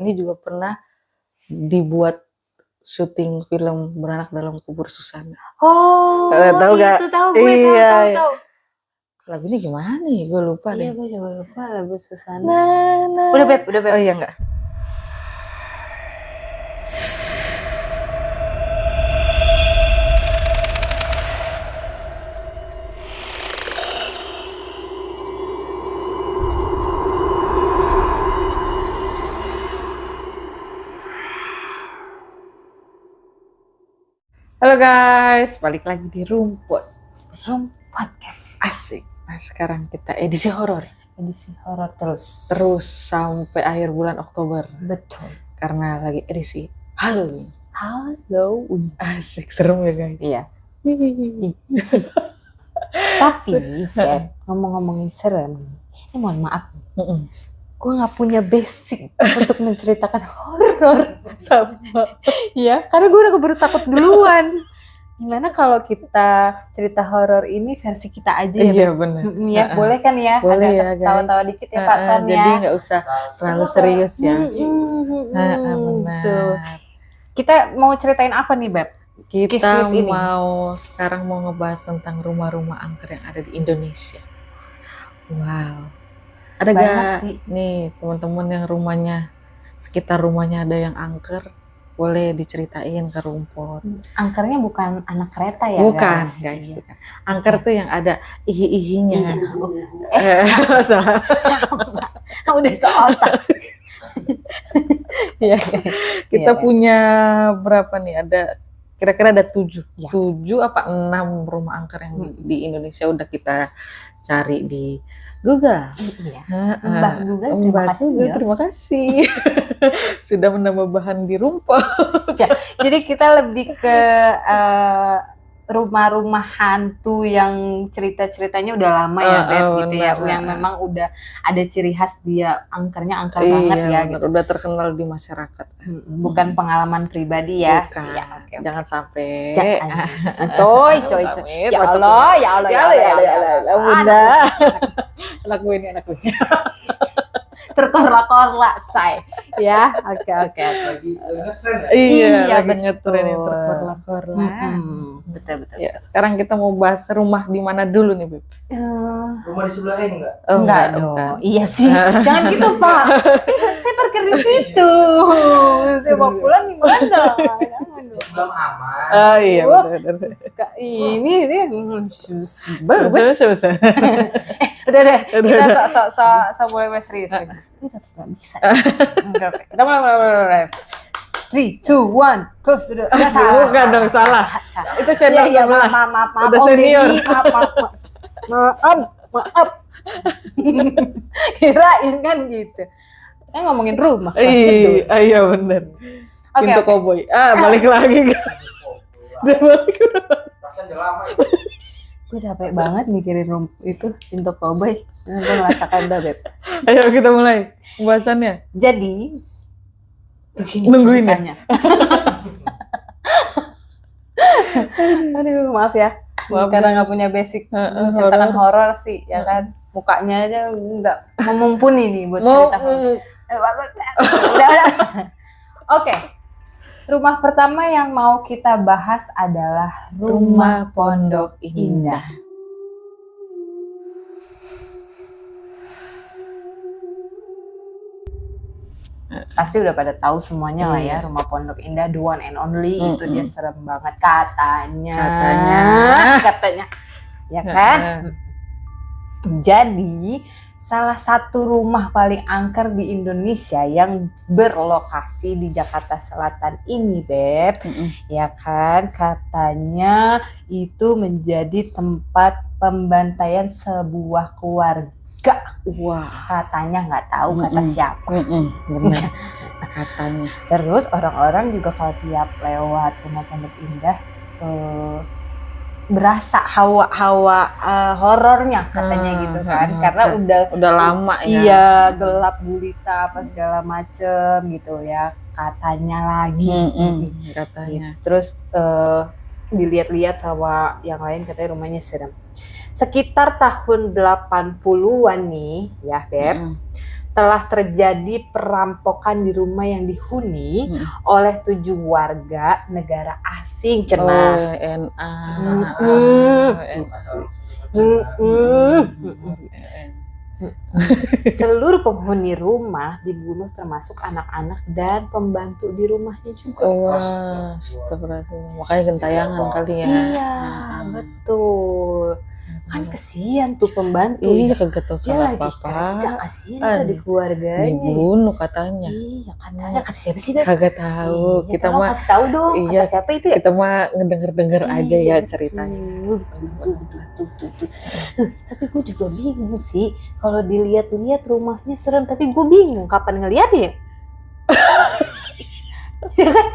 ini juga pernah dibuat syuting film Beranak Dalam Kubur Susana. Oh, Tahu gak? itu tahu gue, Iya. tahu. Lagu ini gimana nih? Gue lupa Iya, deh. gue juga lupa lagu Susana. Nah. Udah Beb. Oh iya enggak. Halo guys, balik lagi di Rumput Podcast. Asik. Nah sekarang kita edisi horor. Edisi horor terus sampai akhir bulan Oktober. Betul. Karena lagi edisi Halloween. Asik, serem ya guys. Iya. Tapi Beb, ngomong-ngomongin serem, ini mohon maaf. Gue nggak punya basic untuk menceritakan horor. Sama. Iya, karena gue udah keburu takut duluan. Gimana kalau kita cerita horor ini versi kita aja ya? Iya benar. Ya, boleh kan ya? Boleh ada ya guys. Tawa-tawa dikit ya Pak Son ya. Jadi nggak usah terlalu serius ya. Betul. Kita mau ceritain apa nih Beb? Kita sekarang mau ngebahas tentang rumah-rumah angker yang ada di Indonesia. Wow. Ada gak nih teman-teman yang sekitar rumahnya ada yang angker, boleh diceritain ke Rumput. Angkernya bukan anak kereta ya? Bukan guys. Bukan. Angker tuh yang ada ihi-ihinya. Sama. Udah seotak. Kita punya berapa nih? Kira-kira ada 7 apa 6 rumah angker yang di Indonesia udah kita cari di Google. Iya. Mbak Google, terima kasih. Sudah menambah bahan di Rumput. Jadi kita lebih ke rumah-rumah hantu yang cerita-ceritanya udah lama ya Beb, gitu ya. Yang memang udah ada ciri khas dia angkernya angker banget ya. Gitu. Udah terkenal di masyarakat. Bukan pengalaman pribadi ya. Bukan. Ya, okay. Jangan sampai. Coy. Ya Allah. Bunda. Anak gue ini. Terkorla-korla say ya. Oke. Iya, ngetren yang terkorla-korla. Betul. Ya, sekarang kita mau bahas rumah di mana dulu nih, Beb? Rumah di sebelahnya enggak? Enggak dong. Iya sih. Jangan gitu, Pak. Saya parkir di situ. Saya mau pulang di mana? Jangan dong. Sebelah aman. Oh iya, benar. Ini udah. Kita mulai serius. Enggak bisa. Kita mulai. 3, 2, 1, close dulu. Bukan dong, salah. Itu channel sebelah. Maaf. Udah senior. Maaf. Kirain kan gitu. Saya ngomongin rumah. Iya bener. Pintu koboi. Balik lagi. Perasaan udah lama itu. Gue capek banget mikirin itu pintu koboi. Gue merasakan dah Beb. Ayo kita mulai pembahasannya. Jadi nungguin ya. Aduh maaf ya. Karena nggak punya basic menceritakan horor sih, ya kan. Mukanya aja nggak memumpuni nih buat cerita horor. Oke. Rumah pertama yang mau kita bahas adalah Rumah Pondok Indah. Pasti udah pada tahu semuanya lah ya, Rumah Pondok Indah, the one and only. Itu dia serem banget katanya. Ya kan? Jadi salah satu rumah paling angker di Indonesia yang berlokasi di Jakarta Selatan ini Beb, ya kan, katanya itu menjadi tempat pembantaian sebuah keluarga. Wah, katanya, nggak tahu kata siapa. Benar. Katanya. Terus orang-orang juga kalau tiap lewat Rumah Pondok Indah berasa hawa horornya katanya gitu kan, karena udah lama ya. Iya, gelap gulita apa segala macem gitu ya katanya lagi. Katanya. Terus dilihat-lihat sama yang lain katanya rumahnya serem. Sekitar tahun 80-an nih ya Beb, telah terjadi perampokan di rumah yang dihuni oleh 7 warga negara asing. Cenah. WNA. Seluruh penghuni rumah dibunuh termasuk anak-anak dan pembantu di rumahnya juga. Wah, astagfirullahaladzim. Makanya gentayangan kali ya. Iya, betul. Kan kesian tuh pembantu. Iya, kagak tahu Dia salah lagi kerja, apa-apa. kasihan tuh di keluarganya. Dibunuh katanya. Iya, katanya kata siapa sih, Beb? Kagak tahu. Iya, Kita tolong mah kasih tahu dong. iya, Kata siapa itu ya? kita mah ngedenger-denger aja Iya, ya betul. ceritanya. Betul. Tapi gue juga bingung sih. Kalau dilihat-lihat rumahnya serem, tapi gue bingung kapan ngeliatnya. Ya kan?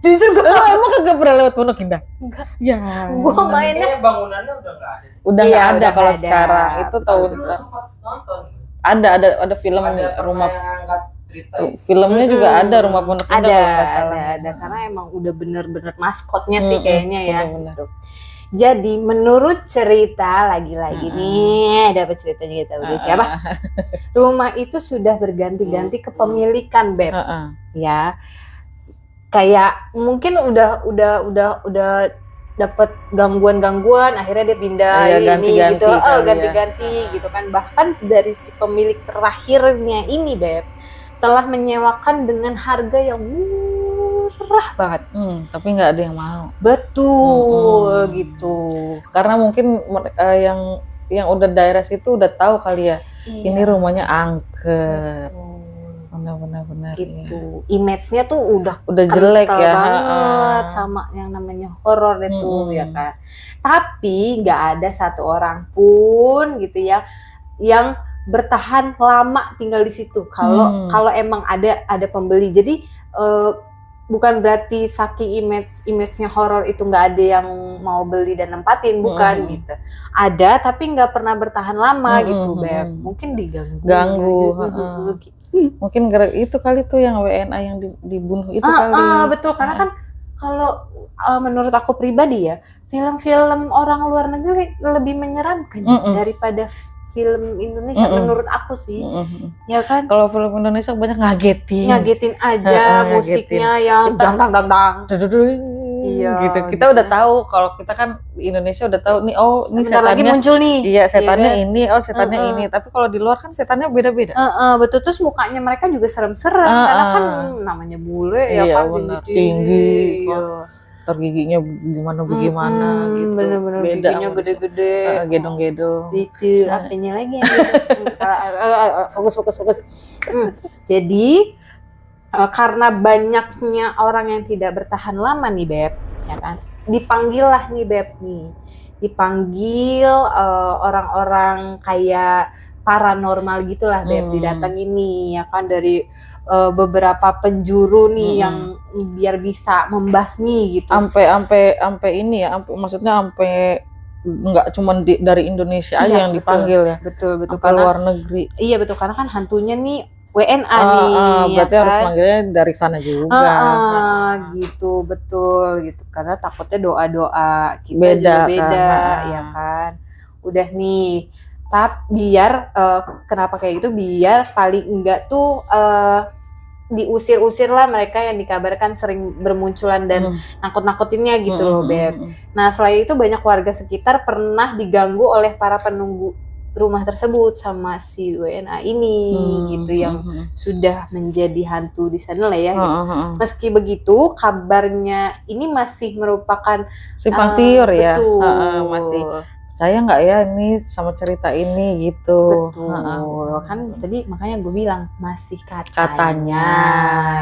Jujur gue Emang kagak pernah lewat Pondok Indah? Enggak. Ya. Gua mainnya Kayaknya bangunannya udah nggak ada. Udah Iya, nggak ada udah kalau nggak ada. sekarang. Itu tahun Dulu sempat nonton. ada film Ada rumah yang angkat cerita itu. filmnya juga ada rumah Pondok Indah kalau nggak salah. ada karena emang udah bener-bener maskotnya sih Mm-mm, kayaknya ya. bener-bener. Gitu. Jadi menurut cerita lagi-lagi nih dapat ceritanya kita udah siapa? Rumah itu sudah berganti-ganti kepemilikan, Beb. Ya. Kayak mungkin udah dapat gangguan-gangguan, akhirnya dia pindah Iya, ini ganti-ganti gitu, kali ya. ganti-ganti gitu kan. Bahkan dari si pemilik terakhirnya ini, Beb, telah menyewakan dengan harga yang murah banget. Tapi nggak ada yang mau. Betul gitu. Karena mungkin yang udah daerah situ udah tahu kali ya. Iya, Ini rumahnya angker. betul. Benar-benar. Gitu. Image-nya tuh udah Udah jelek kental ya. banget sama yang namanya horor itu ya kan. Tapi nggak ada satu orang pun gitu ya yang bertahan lama tinggal di situ. Kalau emang ada pembeli. Jadi bukan berarti saking image-nya horor itu nggak ada yang mau beli dan nempatin, bukan gitu. Ada tapi nggak pernah bertahan lama gitu, Beb. Mungkin diganggu. Gitu. Mungkin itu kali tuh yang WNA yang dibunuh itu kali. Betul, karena kan kalau menurut aku pribadi ya, film-film orang luar negeri lebih menyeramkan daripada film Indonesia menurut aku sih. Ya kan? Kalau film Indonesia banyak Ngagetin aja, musiknya yang dang. Iya, gitu. Kita udah tahu kalau kita kan di Indonesia udah tahu nih, oh ini bentar lagi setannya muncul nih. iya setannya Iya kan? ini, oh setannya ini. Tapi kalau di luar kan setannya beda-beda. Betul, terus mukanya mereka juga serem-serem karena kan namanya bule ya Iya, kan, benar. tinggi. Iya. Ntar giginya gimana gitu. Bener-bener Beda giginya sama gede-gede. gedong-gedong. Itu apanya lagi yang fokus. Jadi karena banyaknya orang yang tidak bertahan lama nih, Beb, ya kan? Dipanggil orang-orang kayak paranormal gitulah, Beb, didatengin nih ya kan dari beberapa penjuru nih yang biar bisa membasmi gitu. Sampai ini ya, maksudnya sampai nggak cuma dari Indonesia aja yang dipanggil ya. Betul Karena luar negeri. Iya betul, karena kan hantunya nih WNA nih. Berarti ya harus kan? manggilnya dari sana juga. Gitu, betul gitu. Karena takutnya doa-doa kita Beda, juga beda, kan? ya kan. Udah nih, tapi biar kenapa kayak gitu? Biar paling enggak tuh diusir-usir lah mereka yang dikabarkan sering bermunculan dan nakut-nakutinnya gitu loh, Beb. Nah, selain itu banyak warga sekitar pernah diganggu oleh para penunggu rumah tersebut sama si WNA ini gitu yang sudah menjadi hantu di sana lah ya. Meski begitu, kabarnya ini masih merupakan simpang siur ya. Betul. Masih saya nggak ya ini sama cerita ini gitu. Betul. Kan tadi makanya gue bilang masih Katanya,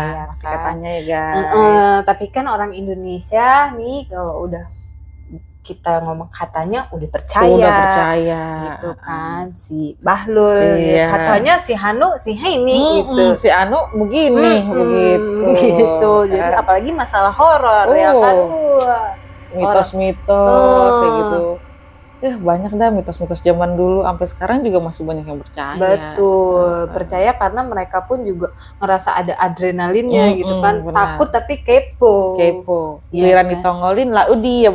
ya masih kan? katanya ya guys. Tapi kan orang Indonesia nih kalau udah kita ngomong katanya udah percaya gitu kan. Si Bahlul Iya. katanya si Hanu si Haini gitu. Si Anu begini gitu. Jadi apalagi masalah horor ya kan. Mitos-mitos kayak gitu. Ya banyak dah mitos-mitos zaman dulu, sampai sekarang juga masih banyak yang percaya. Betul, percaya karena mereka pun juga ngerasa ada adrenalinnya gitu kan. Benar. Takut tapi kepo. Giliran Iya. ditongolin lah diem.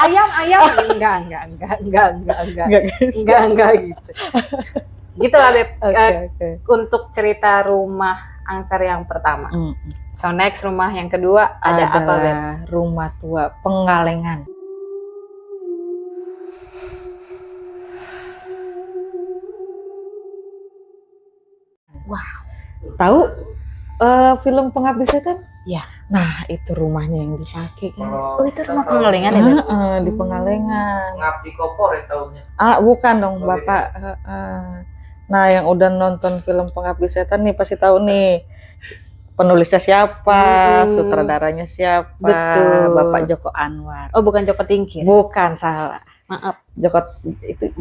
Ayam enggak Enggak, guys. gitu. Gitu lah Beb. Oke. Untuk cerita rumah angker yang pertama. So next rumah yang kedua ada apa Beb? Rumah tua Pengalengan. Wow. Tahu film Pengabdi Setan? Iya. Nah, itu rumahnya yang dipakai, guys. Oh, itu rumah Pengalengan ya, Beb? Di Pengalengan. Ngabdi kopor ya tahunnya. Bukan dong, Oh, Bapak. Nah, yang udah nonton film Pengabdi Setan nih pasti tahu nih. Penulisnya siapa, sutradaranya siapa? Betul. Bapak Joko Anwar. Oh, bukan Joko Tingkir. Bukan, salah. Maaf.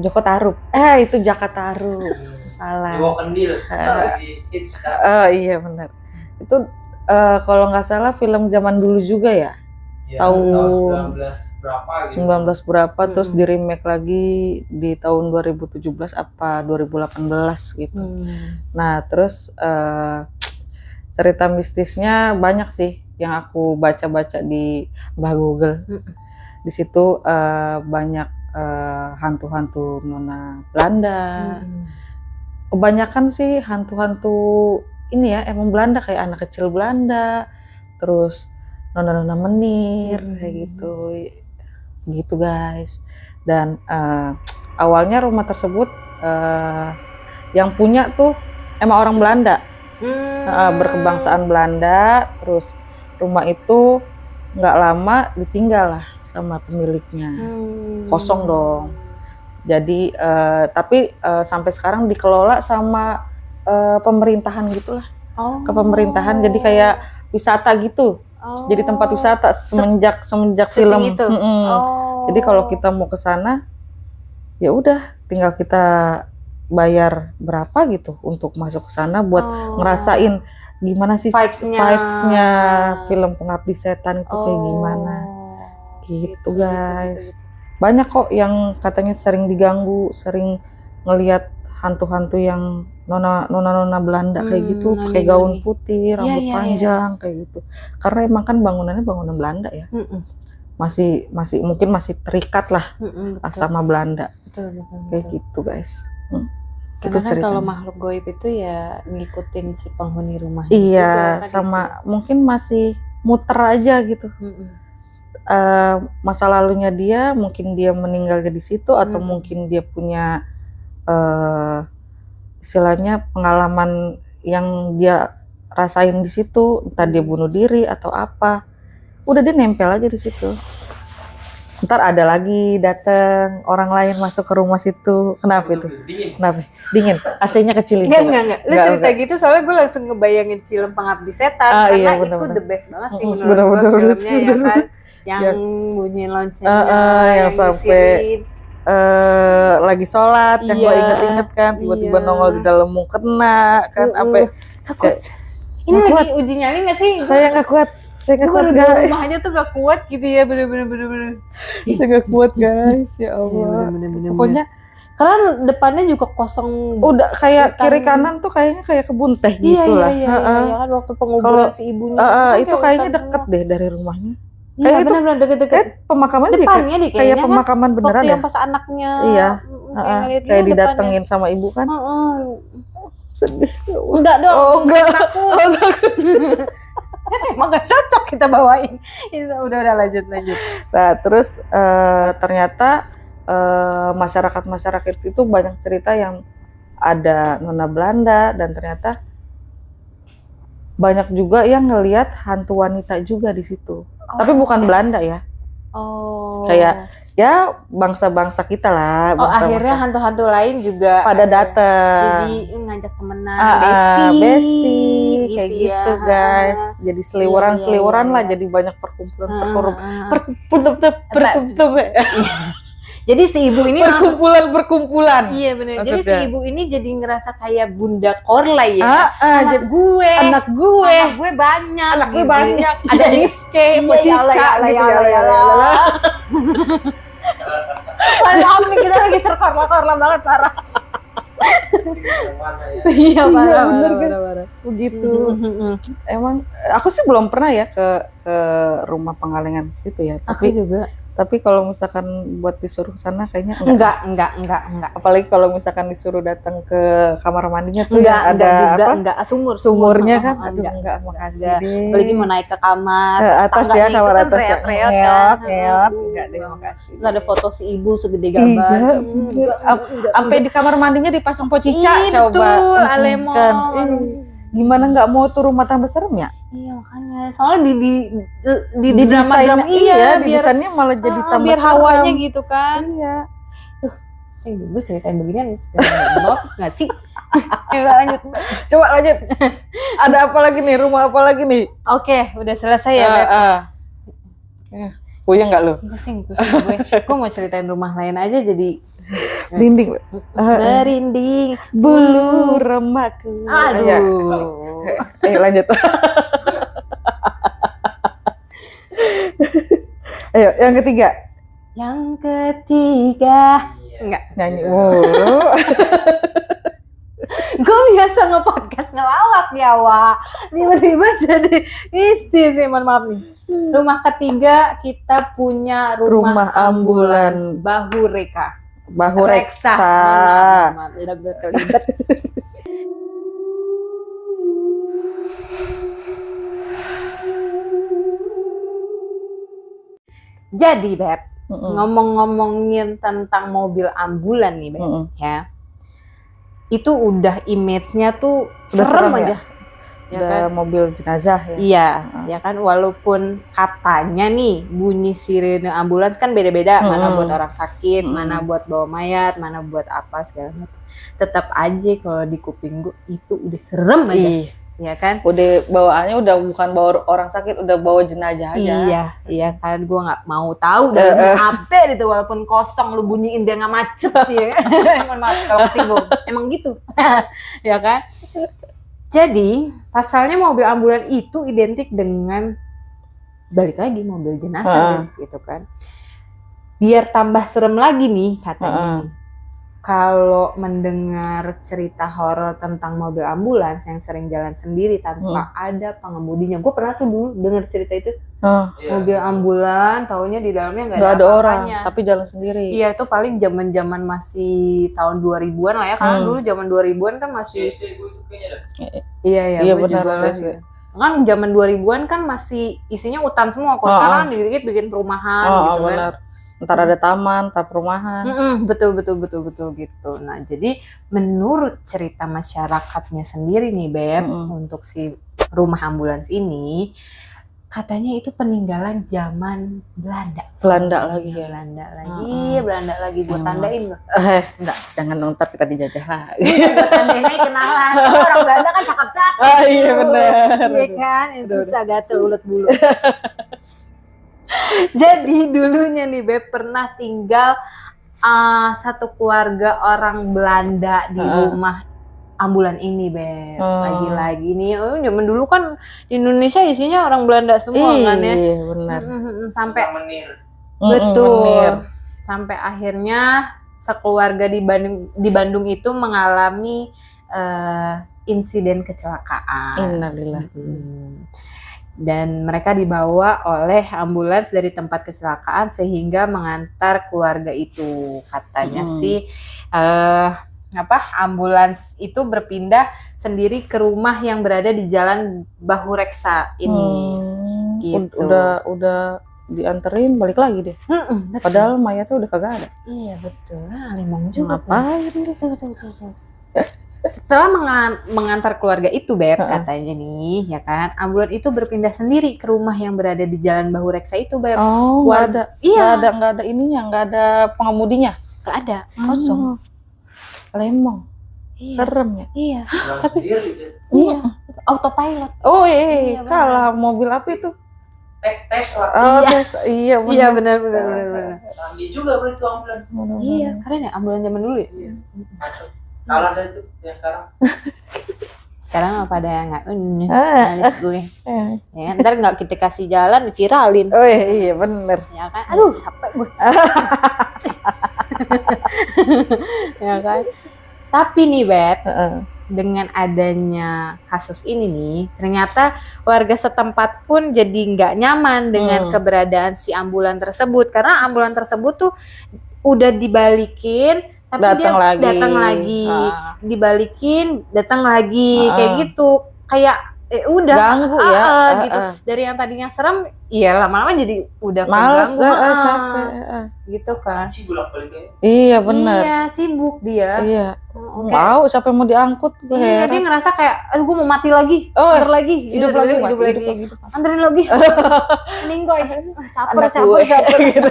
Joko Tarub. Itu Jaka Tarub. Salah. Bawa kendil. Lagi hits kan. Iya benar. Itu kalau nggak salah film zaman dulu juga ya. Ya, tahun 19 berapa gitu. 19 berapa terus di remake lagi di tahun 2017 apa 2018 gitu. Nah, terus cerita mistisnya banyak sih yang aku baca-baca di Mbah Google. Di situ banyak hantu-hantu nona Belanda. Kebanyakan sih hantu-hantu ini ya emang Belanda, kayak anak kecil Belanda, terus nona-nona menir kayak gitu guys. Dan awalnya rumah tersebut yang punya tuh emang orang Belanda, berkebangsaan Belanda. Terus rumah itu nggak lama ditinggal lah sama pemiliknya, kosong dong. Jadi tapi sampai sekarang dikelola sama pemerintahan gitulah, ke pemerintahan. Jadi kayak wisata gitu, jadi tempat wisata semenjak film itu. Jadi kalau kita mau ke sana ya udah tinggal kita bayar berapa gitu untuk masuk ke sana buat ngerasain gimana sih vibes-nya film Pengabdi Setan itu kayak gimana gitu guys. Banyak kok yang katanya sering diganggu, sering ngelihat hantu-hantu yang nona Belanda kayak gitu, pakai gaun putih, rambut panjang kayak gitu. Karena emang kan bangunannya bangunan Belanda ya. Masih mungkin masih terikat lah sama Belanda. Betul. Kayak gitu guys. Karena kan kalau makhluk goib itu ya ngikutin si penghuni rumahnya iya, juga, sama gitu. Mungkin masih muter aja gitu. Masa lalunya dia, mungkin dia meninggalnya di situ, atau mungkin dia punya istilahnya pengalaman yang dia rasain di situ, entah dia bunuh diri atau apa. Udah dia nempel aja di situ. Ntar ada lagi datang orang lain masuk ke rumah situ. Kenapa itu? Dingin. Kenapa? Dingin. AC-nya kecilin. Enggak. Lu cerita gitu soalnya gue langsung ngebayangin film Pengabdi Setan karena iya, itu the best banget sih menurut Bener-bener. gue filmnya ya kan. Yang bunyi loncengnya, yang sampai disiriin. lagi sholat yang gue inget-inget kan, tiba-tiba nongol di dalam mukena kan, apa takut. Ini nggak lagi uji nyali nggak sih? Saya nggak kuat Baru di guys. rumah aja tuh gak kuat gitu ya, bener-bener. Saya nggak kuat guys, ya Allah. Bener. Pokoknya karena depannya juga kosong. udah kayak kiri kanan tuh kayaknya kayak kebun teh gitu lah. Iya kan waktu penguburan si ibunya. Itu kayaknya deket deh dari rumahnya. Iya benar-benar deket-deket. Pemakaman depannya deh kayak kayaknya pemakaman kan, beneran waktu ya. yang pas anaknya. Iya. Kayak didatengin depannya. sama ibu kan. Sedih. Enggak dong. Oh enggak. Takut. Emang gak cocok kita bawain. Udah lanjut. Nah terus ternyata masyarakat itu banyak cerita yang ada nona Belanda, dan ternyata banyak juga yang ngelihat hantu wanita juga di situ. Tapi bukan Belanda ya. Kayak ya bangsa-bangsa kita lah. Akhirnya hantu-hantu lain juga pada datang. Jadi ngajak temenan, bestie kayak gitu, gitu guys. Jadi seliweran lah, jadi banyak perkumpulan. Jadi si ibu ini perkumpulan. Iya benar. Jadi si Maksudnya. ibu ini jadi ngerasa kayak Bunda Korlay ya. Anak Anak gue banyak. Ada Rizky, Cica gitu ya. Maaf nih, kita lagi terkorla-korla banget, parah. Yang mana ya? Iya parah. Begitu. Emang aku sih belum pernah ya ke rumah Pengalengan situ ya. Aku Tapi juga. Tapi kalau misalkan buat disuruh sana kayaknya enggak. Enggak. Apalagi kalau misalkan disuruh datang ke kamar mandinya tuh yang Enggak ada juga, apa? enggak Sumurnya kan. Aduh, enggak. enggak, makasih Enggak. deh. Apalagi mau naik ke kamar Atas tangganya ya, itu kamar kan atas ya. reot-reot Ngeot, kan. ngeot. Aduh, Enggak deh, makasih. Terus ada foto si ibu segede Iya, gaban. bener. Sampai di kamar mandinya dipasang pocica, Iya, coba. betul, Alemon. Kan. Gimana nggak mau tuh rumah tambah serem ya? Iya makanya, soalnya di Desainnya, drama-drama iya, di biar desainnya malah jadi tambah biar serem. hawanya gitu kan. Iya. Saya dulu ceritain beginian blog nggak sih? Ya udah lanjut. Coba lanjut. Ada apa lagi nih? Rumah apa lagi nih? Oke, udah selesai ya, Beb. Puyeng nggak lo? Pusing gue. Gue mau ceritain rumah lain aja jadi Dinding. merinding Bulu remaku. Ya. Aduh. Ayo lanjut. Ayo, yang ketiga. Yang ketiga. Iya. Enggak. Nyanyi mulu. Gue biasa nge-podcast ngelawak ya, Wak. Tiba-tiba jadi istri sih, mohon maaf nih. Rumah ketiga kita punya rumah ambulans Bahu Reka. Bahu reksa. Mohon maaf, udah berkelibet. Jadi, Beb, ngomong-ngomongin tentang mobil ambulan nih, Beb, ya. Itu udah image-nya tuh Udah serem serem aja. Ya Udah kan? mobil jenazah ya. Iya, ya kan walaupun katanya nih bunyi sirene ambulans kan beda-beda, mana buat orang sakit, mana buat bawa mayat, mana buat apa segala macam. Tetap aja kalau di kuping gue itu udah serem aja. Iya. Ya kan? Udah bawaannya udah bukan bawa orang sakit, udah bawa jenazah aja. Iya kan, gue nggak mau tahu dalamnya apa gitu, walaupun kosong lu bunyiin biar nggak macet ya. Emang maaf kalau kesinggung, emang gitu, ya kan? Jadi pasalnya mobil ambulan itu identik dengan balik lagi mobil jenazah gitu kan. Biar tambah serem lagi nih katanya. Kalau mendengar cerita horor tentang mobil ambulans yang sering jalan sendiri tanpa ada pengemudinya. Gue pernah tuh dulu dengar cerita itu. Mobil ambulan, taunya di dalamnya nggak ada orang, apa-apanya. tapi jalan sendiri. Iya, itu paling zaman-zaman masih tahun 2000-an lah ya. Karena dulu zaman 2000-an kan masih Iya, Iya benar. kan zaman 2000-an kan masih isinya hutan semua. Kok sekarang kan dikit-dikit bikin perumahan gitu kan. Benar. Ntar ada taman, ntar perumahan. Betul gitu. Nah, jadi menurut cerita masyarakatnya sendiri nih, Beb, untuk si rumah ambulans ini, katanya itu peninggalan zaman Belanda. Belanda lagi ya. Belanda lagi. Gue tandain loh. Enggak, jangan dong, ntar kita dijajah lagi. Gue tandain aja kenalan. Orang Belanda kan cakep-cakep. Iya benar. Iya kan, yang susah gatel ulet bulu. Jadi dulunya nih, Beb, pernah tinggal satu keluarga orang Belanda di rumah ambulan ini, Beb. Lagi-lagi nih, zaman dulu kan di Indonesia isinya orang Belanda semua kan ya. Iya benar. Sampai menir. betul. Sampai akhirnya sekeluarga di Bandung itu mengalami insiden kecelakaan. Innalillah. Dan mereka dibawa oleh ambulans dari tempat kecelakaan sehingga mengantar keluarga itu. Katanya sih ambulans itu berpindah sendiri ke rumah yang berada di Jalan Bahu Reksa ini. Gitu. Udah dianterin balik lagi deh. Padahal mayatnya udah kagak ada. Iya betul. Limong juga. Ngapain? Betul. Setelah mengantar keluarga itu, Beb, katanya nih, ya kan, ambulan itu berpindah sendiri ke rumah yang berada di Jalan Bahu Reksa itu, Beb. Oh, nggak ada. Iya. Nggak ada ininya, nggak ada pengemudinya. Nggak ada, kosong. Lemong. Iya. Serem ya. Iya. Tapi Iya. Autopilot. Oh iya, kalah mobil apa itu? Tesla. Oh, Iya. iya benar. Iya benar. Sandi juga berarti ambulan. Iya, keren ya ambulan zaman dulu ya. Iya. Kalah deh tuh yang sekarang. Sekarang apa ada yang nggak analis gue. Ya, ntar nggak kita kasih jalan viralin. Oh iya bener. Ya kan, aduh capek gue. Ya kan. Tapi nih, Beb, dengan adanya kasus ini nih, ternyata warga setempat pun jadi nggak nyaman dengan keberadaan si ambulan tersebut, karena ambulan tersebut tuh udah dibalikin tapi Datang dia lagi. datang lagi, dibalikin datang lagi, kayak Ah. gitu, kayak udah Ganggu ya. gitu. Dari yang tadinya serem, iya lama-lama jadi udah Males, keganggu, capek. gitu kan. sih bolak-balik kayak Iya benar. Iya, sibuk dia. Iya. Oke. Mau siapa yang mau diangkut gue Iya, dia heran. ngerasa kayak, aduh gue mau mati lagi, Oh, hidup lagi, hidup lagi, hidup mati, lagi, hidup lagi. anterin lagi, meninggoy, caper, Anak gue. Gitu.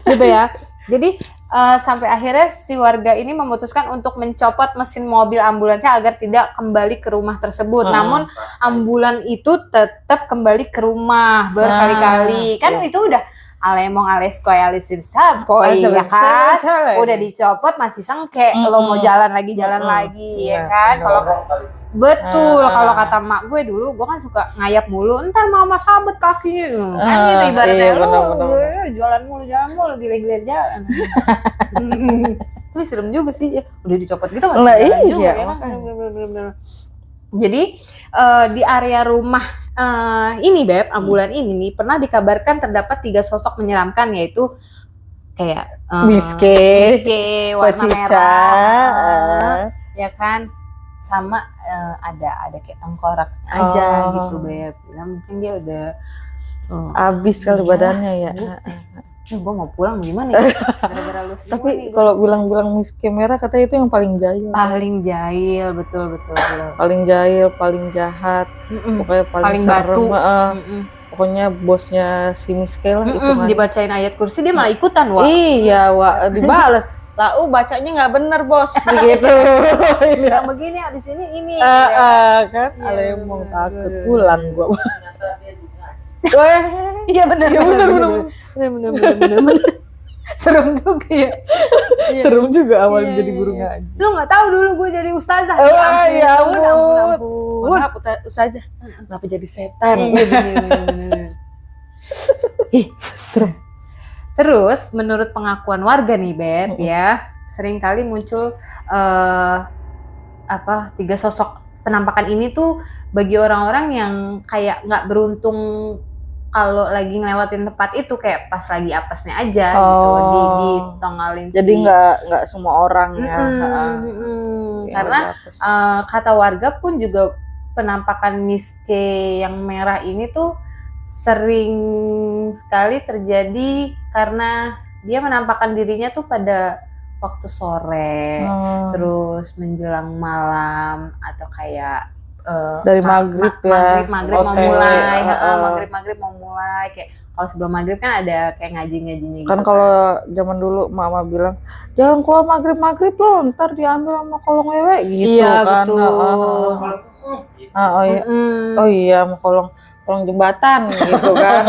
gitu ya. Jadi sampai akhirnya si warga ini memutuskan untuk mencopot mesin mobil ambulansnya agar tidak kembali ke rumah tersebut. Namun ambulan itu tetap kembali ke rumah berkali-kali. Kan iya. itu udah alemong aleskoy alisip sapoy ya kan. Udah dicopot masih sengke. Lo mau jalan lagi ya Iya, kan. Kalau betul, Ah, kalau kata mak gue dulu, gue kan suka ngayap mulu, ntar mama sabet kakinya, kan gitu ibaratnya. iya, Lu bener. jalan mulu, gile-gile jalan. Tapi serem juga sih, ya. Udah dicopot gitu masih Lah, jalan iya, juga ya kan. makanya. Bener-bener. Jadi di area rumah ini Beb, ambulan ini nih pernah dikabarkan terdapat 3 sosok menyeramkan, yaitu kayak Miske, warna Pocica, merah, ya kan, sama ada kayak tengkorak aja gitu Beb. Nah, mungkin dia udah abis kali iya, badannya ya. gue mau pulang gimana ya, gara-gara lu semua Tapi nih, kalau bilang Miske merah katanya itu yang paling jahil. paling jahil, betul. Paling jahil, paling jahat, pokoknya paling serem. batu. Pokoknya bosnya si Miske lah itu kan. Dibacain ayat kursi dia malah ikutan, wah. Iya, dibales. Lah, bacanya nggak bener bos, gitu. Yang begini abis ini. Kan, Iya, alemong bener, takut bener. pulang gua. ternyata dia juga Weh, Iya benar. Iya, bener. Bener. Serem juga ya. Iya. Serem juga awal Iya, jadi guru iya. ngaji. Lu nggak tahu dulu gue jadi ustazah. Ya ampun. ampun. Maaf saja. Kenapa jadi setan? Iya bener. Ih, serem. Terus menurut pengakuan warga nih Beb ya, seringkali muncul 3 sosok penampakan ini tuh bagi orang-orang yang kayak nggak beruntung kalau lagi ngelewatin tempat itu, kayak pas lagi apesnya aja gitu, ditongalin. Jadi nggak semua orang ya. Karena kata warga pun juga penampakan Miske yang merah ini tuh sering sekali terjadi karena dia menampakkan dirinya tuh pada waktu sore, terus menjelang malam, atau kayak dari maghrib ya. Maghrib mau mulai, maghrib mau mulai, kayak kalau sebelum maghrib kan ada kayak ngaji-ngajinya gitu. Kan kalau zaman dulu mama bilang jangan keluar maghrib lo, ntar diambil sama kolong wewe gitu. Iya, kan. betul. Oh iya, mau kolong jembatan gitu kan.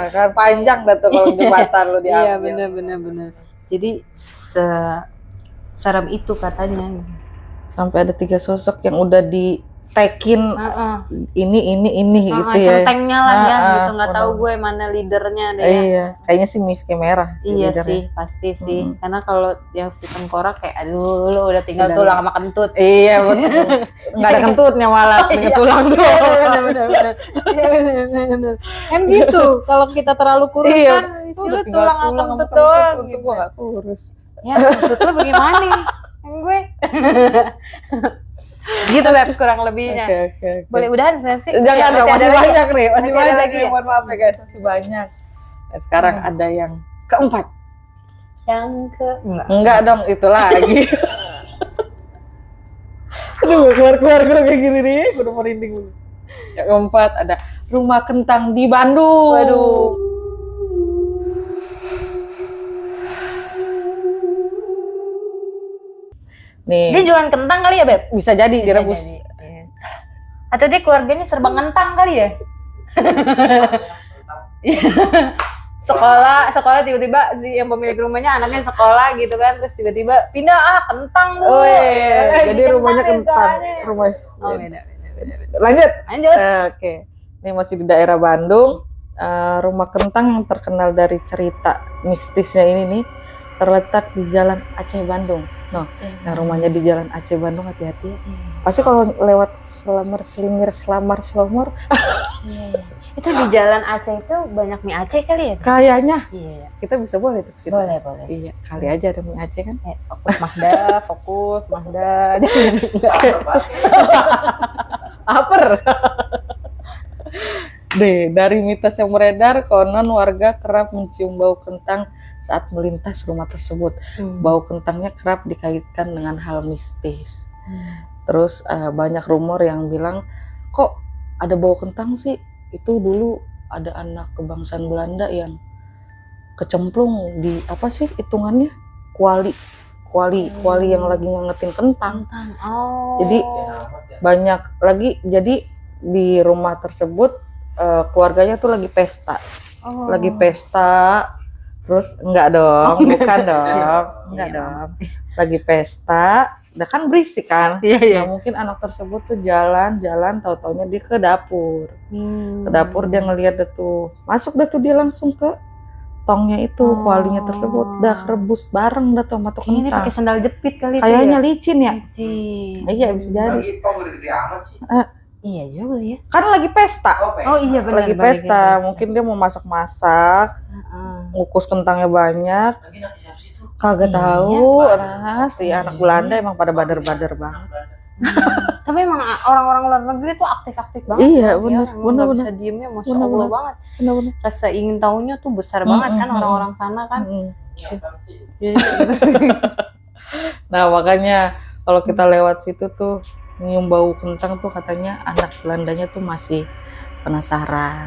Kan panjang dah tuh kolong jembatan lo diambil. Iya bener. Jadi serem itu katanya. Sampai ada 3 sosok yang udah ditekin ini gitu ya. Centengnya lah ya gitu, nggak bener. tahu gue mana leadernya deh. Iya, kayaknya sih Miske merah. Iya leadernya. sih, pasti sih. Karena kalau yang si tengkorak kayak aduh lu udah tinggal tulang sama kentut. Iya, betul. Nggak ada kentutnya malah, tinggal tulang doang. Bener. Kan gitu, kalau kita terlalu kurus Iya. kan isi lu tulang sama kentut doang gitu. Gue nggak kurus. Ya maksud lu bagaimana nih? Gue gitu Beb, kurang lebihnya. Oke. Boleh udahan sih? Jangan dong, masih ada lagi? banyak nih, masih Masih ada banyak lagi nih. ya? Mohon maaf ya guys, masih banyak. Dan sekarang ada yang keempat. Yang Enggak dong, itu lagi. Aduh, keluar kayak gini nih, gue udah merinding dulu. Yang keempat ada rumah kentang di Bandung. Waduh. Nih, Dia jualan kentang kali ya Beb? bisa jadi Bisa direbus. jadi, iya. Atau dia keluarganya serba ngentang kali ya? sekolah tiba-tiba si yang pemilik rumahnya anaknya sekolah gitu kan, terus tiba-tiba pindah kentang lu. Jadi rumahnya kentang. Rumah. Oh beda. Lanjut. Lanjut. Oke. Ini masih di daerah Bandung. Rumah kentang yang terkenal dari cerita mistisnya ini nih terletak di Jalan Aceh Bandung. Nah, rumahnya di Jalan Aceh Bandung, hati-hati ya. Pasti kalau lewat Selamar Selomor, Iya. Itu di Jalan Aceh itu banyak mie Aceh kali ya? kayaknya Iya. kita bisa boleh tuh ke situ. Boleh. Iya, kali aja ada mie Aceh kan. Fokus Mahda. Jangan Aper. Deh, dari mitos yang beredar, konon warga kerap mencium bau kentang saat melintas rumah tersebut. Bau kentangnya kerap dikaitkan dengan hal mistis. Terus banyak rumor yang bilang, kok ada bau kentang sih? Itu dulu ada anak kebangsaan Belanda yang kecemplung di apa sih hitungannya? Kuali yang lagi ngangetin kentang. Oh. Jadi banyak lagi, jadi di rumah tersebut keluarganya tuh lagi pesta. Lagi pesta. Terus enggak dong, bukan dong. Enggak dong. Lagi pesta, udah kan berisik kan? Iya. Nah, mungkin anak tersebut tuh jalan, tahu-taunya dia ke dapur. Ke dapur dia ngelihat tuh. Masuk dah tuh dia langsung ke tongnya itu, kualinya tersebut. Dah rebus bareng dah tuh sama tuh Ini kentang. pakai sandal jepit kali itu. Kayaknya licin ya? Licin. Iya, bisa jadi. Lagi tong gede amat sih. Iya juga ya. Kan lagi pesta. Oh iya benar. Lagi pesta, mungkin dia mau masak-masak, ngukus kentangnya banyak. Lagi nak siapa sih tuh? Kagak Iya. tahu. Nah, si anak Belanda emang pada bader-bader banget. Tapi emang orang-orang luar negeri tuh aktif-aktif banget. Iya, kan, bener, ya. Emang bener, nggak bener. bisa diemnya, masya Bener, Allah bener. banget. Bener-bener. Rasa ingin tahunya tuh besar banget kan orang-orang sana kan. Iya, kan sih. Jadi, Nah, makanya kalau kita lewat situ tuh nyium bau kentang tuh katanya anak Belandanya tuh masih penasaran.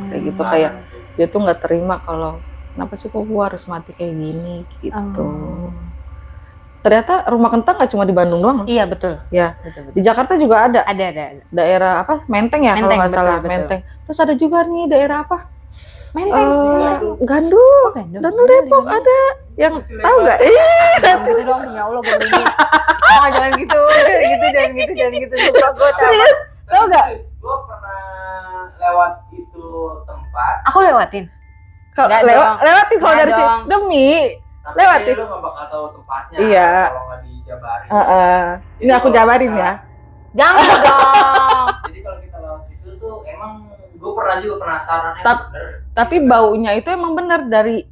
Kayak gitu, kayak dia tuh nggak terima kalau kenapa sih kok gua harus mati kayak gini gitu. Ternyata rumah kentang nggak cuma di Bandung doang loh. Iya betul. Ya. Betul. Di Jakarta juga ada. Ada. Daerah apa? Menteng ya kalau Menteng, nggak salah. betul. Menteng. Terus ada juga nih daerah apa? Menteng. Gandul. Oh, Gandul. Gandul Depok ada. Yang tahu nggak? Jangan gitu dong, punya Allah gandul. Jangan gitu. Jangan gitu. Serius? Tahu nggak? Gue pernah lewat itu tempat. Aku lewatin. Kalau Nggak dong. lewatin kalau Nggak dari sini dong. demi. Tapi Lewatin. lu gak bakal tahu tempatnya. Iya. Kalau nggak dijabarin. Ini aku jabarin ya. Jangan dong. Jadi kalau kita lewat situ tuh emang gue pernah juga penasaran. Bener. Tapi baunya itu emang benar dari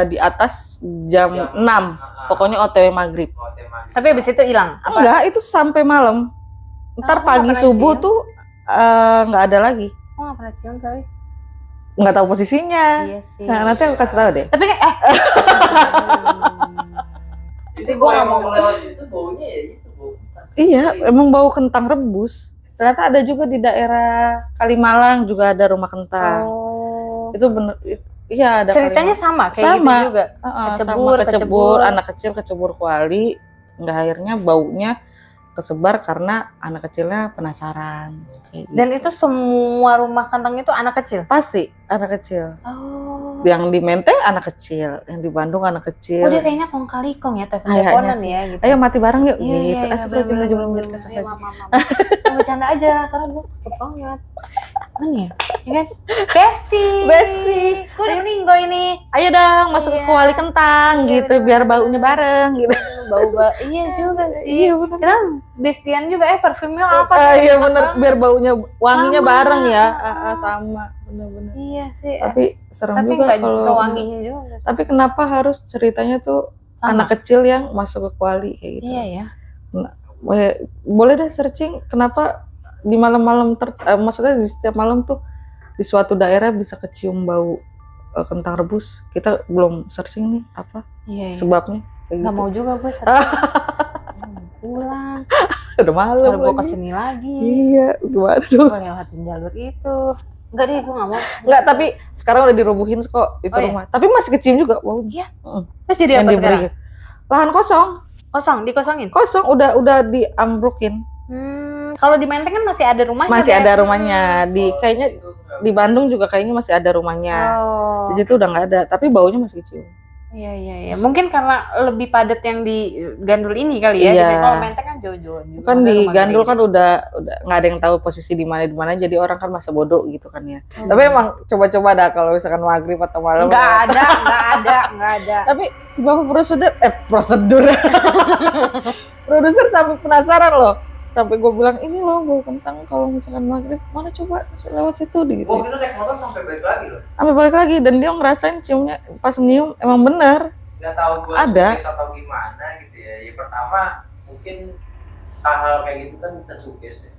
di atas jam 6. Pokoknya OTW maghrib. Tapi abis itu hilang. Apa? Enggak, itu sampai malam. Ntar Aku nggak pagi pernah subuh cium. tuh nggak ada lagi. Aku nggak pernah cium kali. Nggak tahu posisinya. Iya sih. Nah, nanti aku kasih tahu deh. Tapi kan Itu gue emang lewat situ baunya ya itu bau. Iya, emang bau kentang rebus. Ternyata ada juga di daerah Kalimalang juga ada rumah kentang. Itu bener. Iya, ada. Ceritanya sama kayak Sama. gitu juga. Kecebur, anak kecil kecebur kuali. Nggak, akhirnya baunya kesebar karena anak kecilnya penasaran. Kayak gitu. Dan itu semua rumah kentang itu anak kecil. Pasti anak kecil. Oh. Yang di Menteng anak kecil, yang di Bandung anak kecil. Oh dia kayaknya kong kali kong ya, Kayaknya teleponan sih. ya gitu. Ayo mati bareng yuk Iya, gitu. iya, Astagfirullahaladzim. Iya, maaf. Bercanda aja karena gue takut banget. Mana ya? Ya kan? Besti. Gue udah meninggal ini. Ayo dong masuk ke Iya. kuali kentang Iya, gitu bener-bener. biar baunya bareng gitu. Iya juga sih. Iya benar. Kita bestian juga parfumnya apa? Iya Enak bener banget. biar baunya wanginya Sama. bareng ya. Ah. Sama bener-bener. Iya sih. Tapi serem Tapi juga nggak kalau. wanginya juga. Tapi kenapa harus ceritanya tuh Sama. anak kecil yang masuk ke kuali kayak gitu? Iya ya. Boleh deh searching kenapa di malam-malam maksudnya di setiap malam tuh di suatu daerah bisa kecium bau kentang rebus. Kita belum searching nih apa Iya. sebabnya. Kayak Nggak gitu. mau juga gue pulang. Udah malam Kalau gue lagi. kesini lagi. Iya, gimana tuh? Gue lewatin jalur itu. Enggak deh, gue nggak mau. Enggak, tapi sekarang udah dirobohin kok itu Oh, iya? rumah. Tapi masih kecium juga baunya. Iya. Heeh. Terus jadi Yang apa sekarang? diberi. Lahan kosong, Dikosongin. kosong udah diambrukin. Kalau di Menteng kan masih ada rumahnya. Masih Beb. ada rumahnya. Di kayaknya di Bandung juga kayaknya masih ada rumahnya. Oh. Di situ udah nggak ada, tapi baunya masih kecium. Iya. Mungkin karena lebih padat yang di Gandul ini kali ya. Iya. Jadi kalau Menteng kan jauh-jauh juga. Kan Maksudnya di rumah Gandul gede. kan udah nggak ada yang tahu posisi di mana, jadi orang kan masa bodoh gitu kan ya. Oh. Tapi emang coba-coba dah kalau misalkan maghrib atau malam. Nggak ada. Tapi si bapak prosedur produser sampai penasaran loh, sampai gue bilang ini loh bau kentang kalau misalkan maghrib mana coba lewat situ gitu. Oh itu naik motor sampai balik lagi loh. Sampai balik lagi dan dia ngerasain ciumnya, pas nyium emang bener. Nggak tahu gue Ada. sukses atau gimana gitu ya. Ya pertama mungkin hal-hal kayak gitu kan bisa sukses ya.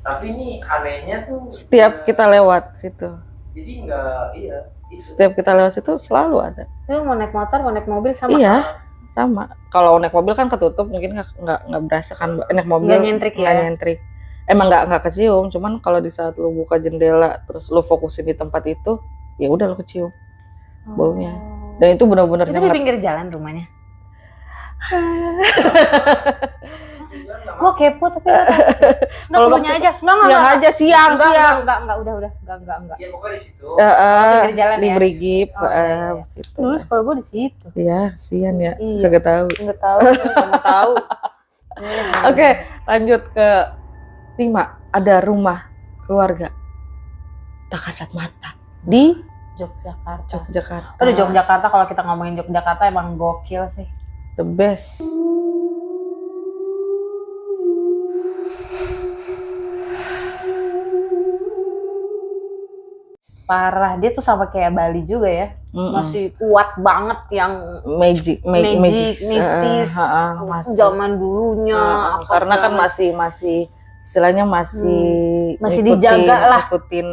Tapi ini anehnya tuh Setiap kita lewat situ, jadi nggak itu. setiap kita lewat situ selalu ada. Lu mau naik motor, mau naik mobil sama. Iya, sama. Kalau naik mobil kan ketutup, mungkin nggak berasa kan. Naik mobil Nggak nyentrik ya? nggak nyentrik. Emang nggak kecium, cuman kalau di saat lu buka jendela terus lu fokusin di tempat itu, ya udah lu kecium baunya. Dan itu benar-benar Itu di sangat. pinggir jalan rumahnya. Gua kepo tapi nggak Kalau punya aja. Siang aja, siang. Enggak, udah, enggak. Ya pokoknya di situ. Pinggir jalan Di ya? Brigip, Oh, iya. situ. Dulu sekolah gua di situ. Iya, sian ya. Iya. Kagak tahu. Enggak tahu, enggak mau tahu. Oke, lanjut ke 5. Ada rumah keluarga tak kasat mata di Yogyakarta. Yogyakarta. Aduh, Yogyakarta kalau kita ngomongin Yogyakarta emang gokil sih. The best. Parah, dia tuh sama kayak Bali juga ya. Masih kuat banget yang magic, mistis. masih. Zaman dulunya. apa Karena kan segala- masih istilahnya masih dijaga lah. Ngikutin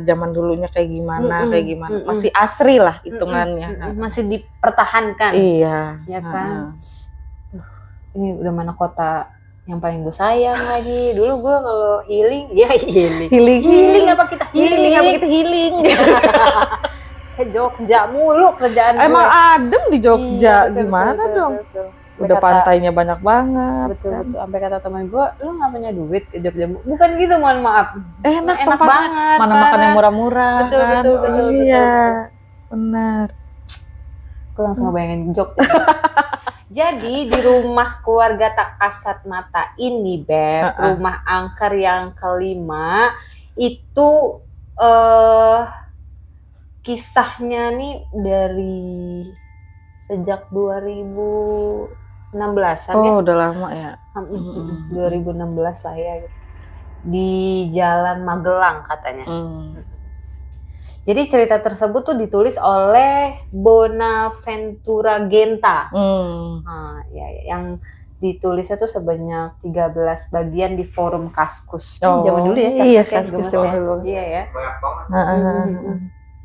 zaman dulunya kayak gimana, Mm-mm. Masih asri lah hitungannya. masih dipertahankan. Iya. Ya kan? Ini udah mana kota yang paling gue sayang lagi. Dulu gue kalau healing. Healing apa kita healing? healing? Ke Jogja mulu kerjaan Emang gue. adem di Jogja, Iya, betul, gimana betul, dong? betul. Udah Kata- pantainya banyak banget. Betul, kan? betul. Sampai kata teman gue, lu nggak punya duit ke Jogja? Bukan gitu, mohon maaf. Enak Enak tempatnya. banget. Mana parah. makan yang murah-murah Betul, kan? betul, Iya, benar. Gue langsung ngebayangin Jogja. Jadi di rumah keluarga tak kasat mata ini, Beb, rumah angker yang kelima itu kisahnya nih dari sejak 2016-an ya. Oh, udah lama ya. 2016 lah ya. Di Jalan Magelang katanya. Jadi cerita tersebut tuh ditulis oleh Bonaventura Genta. Nah, ya, yang ditulisnya tuh sebanyak 13 bagian di forum Kaskus. Oh, Zaman dulu ya, iya, Kaskus Kaskus ya, gemes ya. dulu. Iya ya. Banyak banget.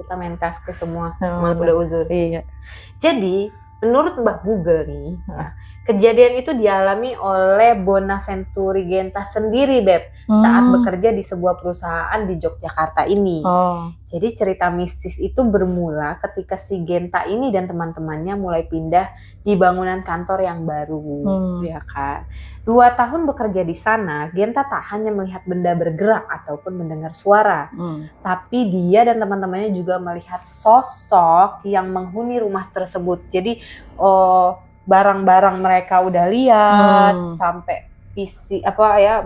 Kita main Kaskus semua, Oh, udah uzur. Iya. Jadi, menurut Mbah Google nih, kejadian itu dialami oleh Bonaventura Genta sendiri, Beb, saat bekerja di sebuah perusahaan di Yogyakarta ini. Oh. Jadi cerita mistis itu bermula ketika si Genta ini dan teman-temannya mulai pindah di bangunan kantor yang baru, ya kan. 2 tahun bekerja di sana, Genta tak hanya melihat benda bergerak ataupun mendengar suara, tapi dia dan teman-temannya juga melihat sosok yang menghuni rumah tersebut. Jadi, barang-barang mereka udah lihat, sampai visi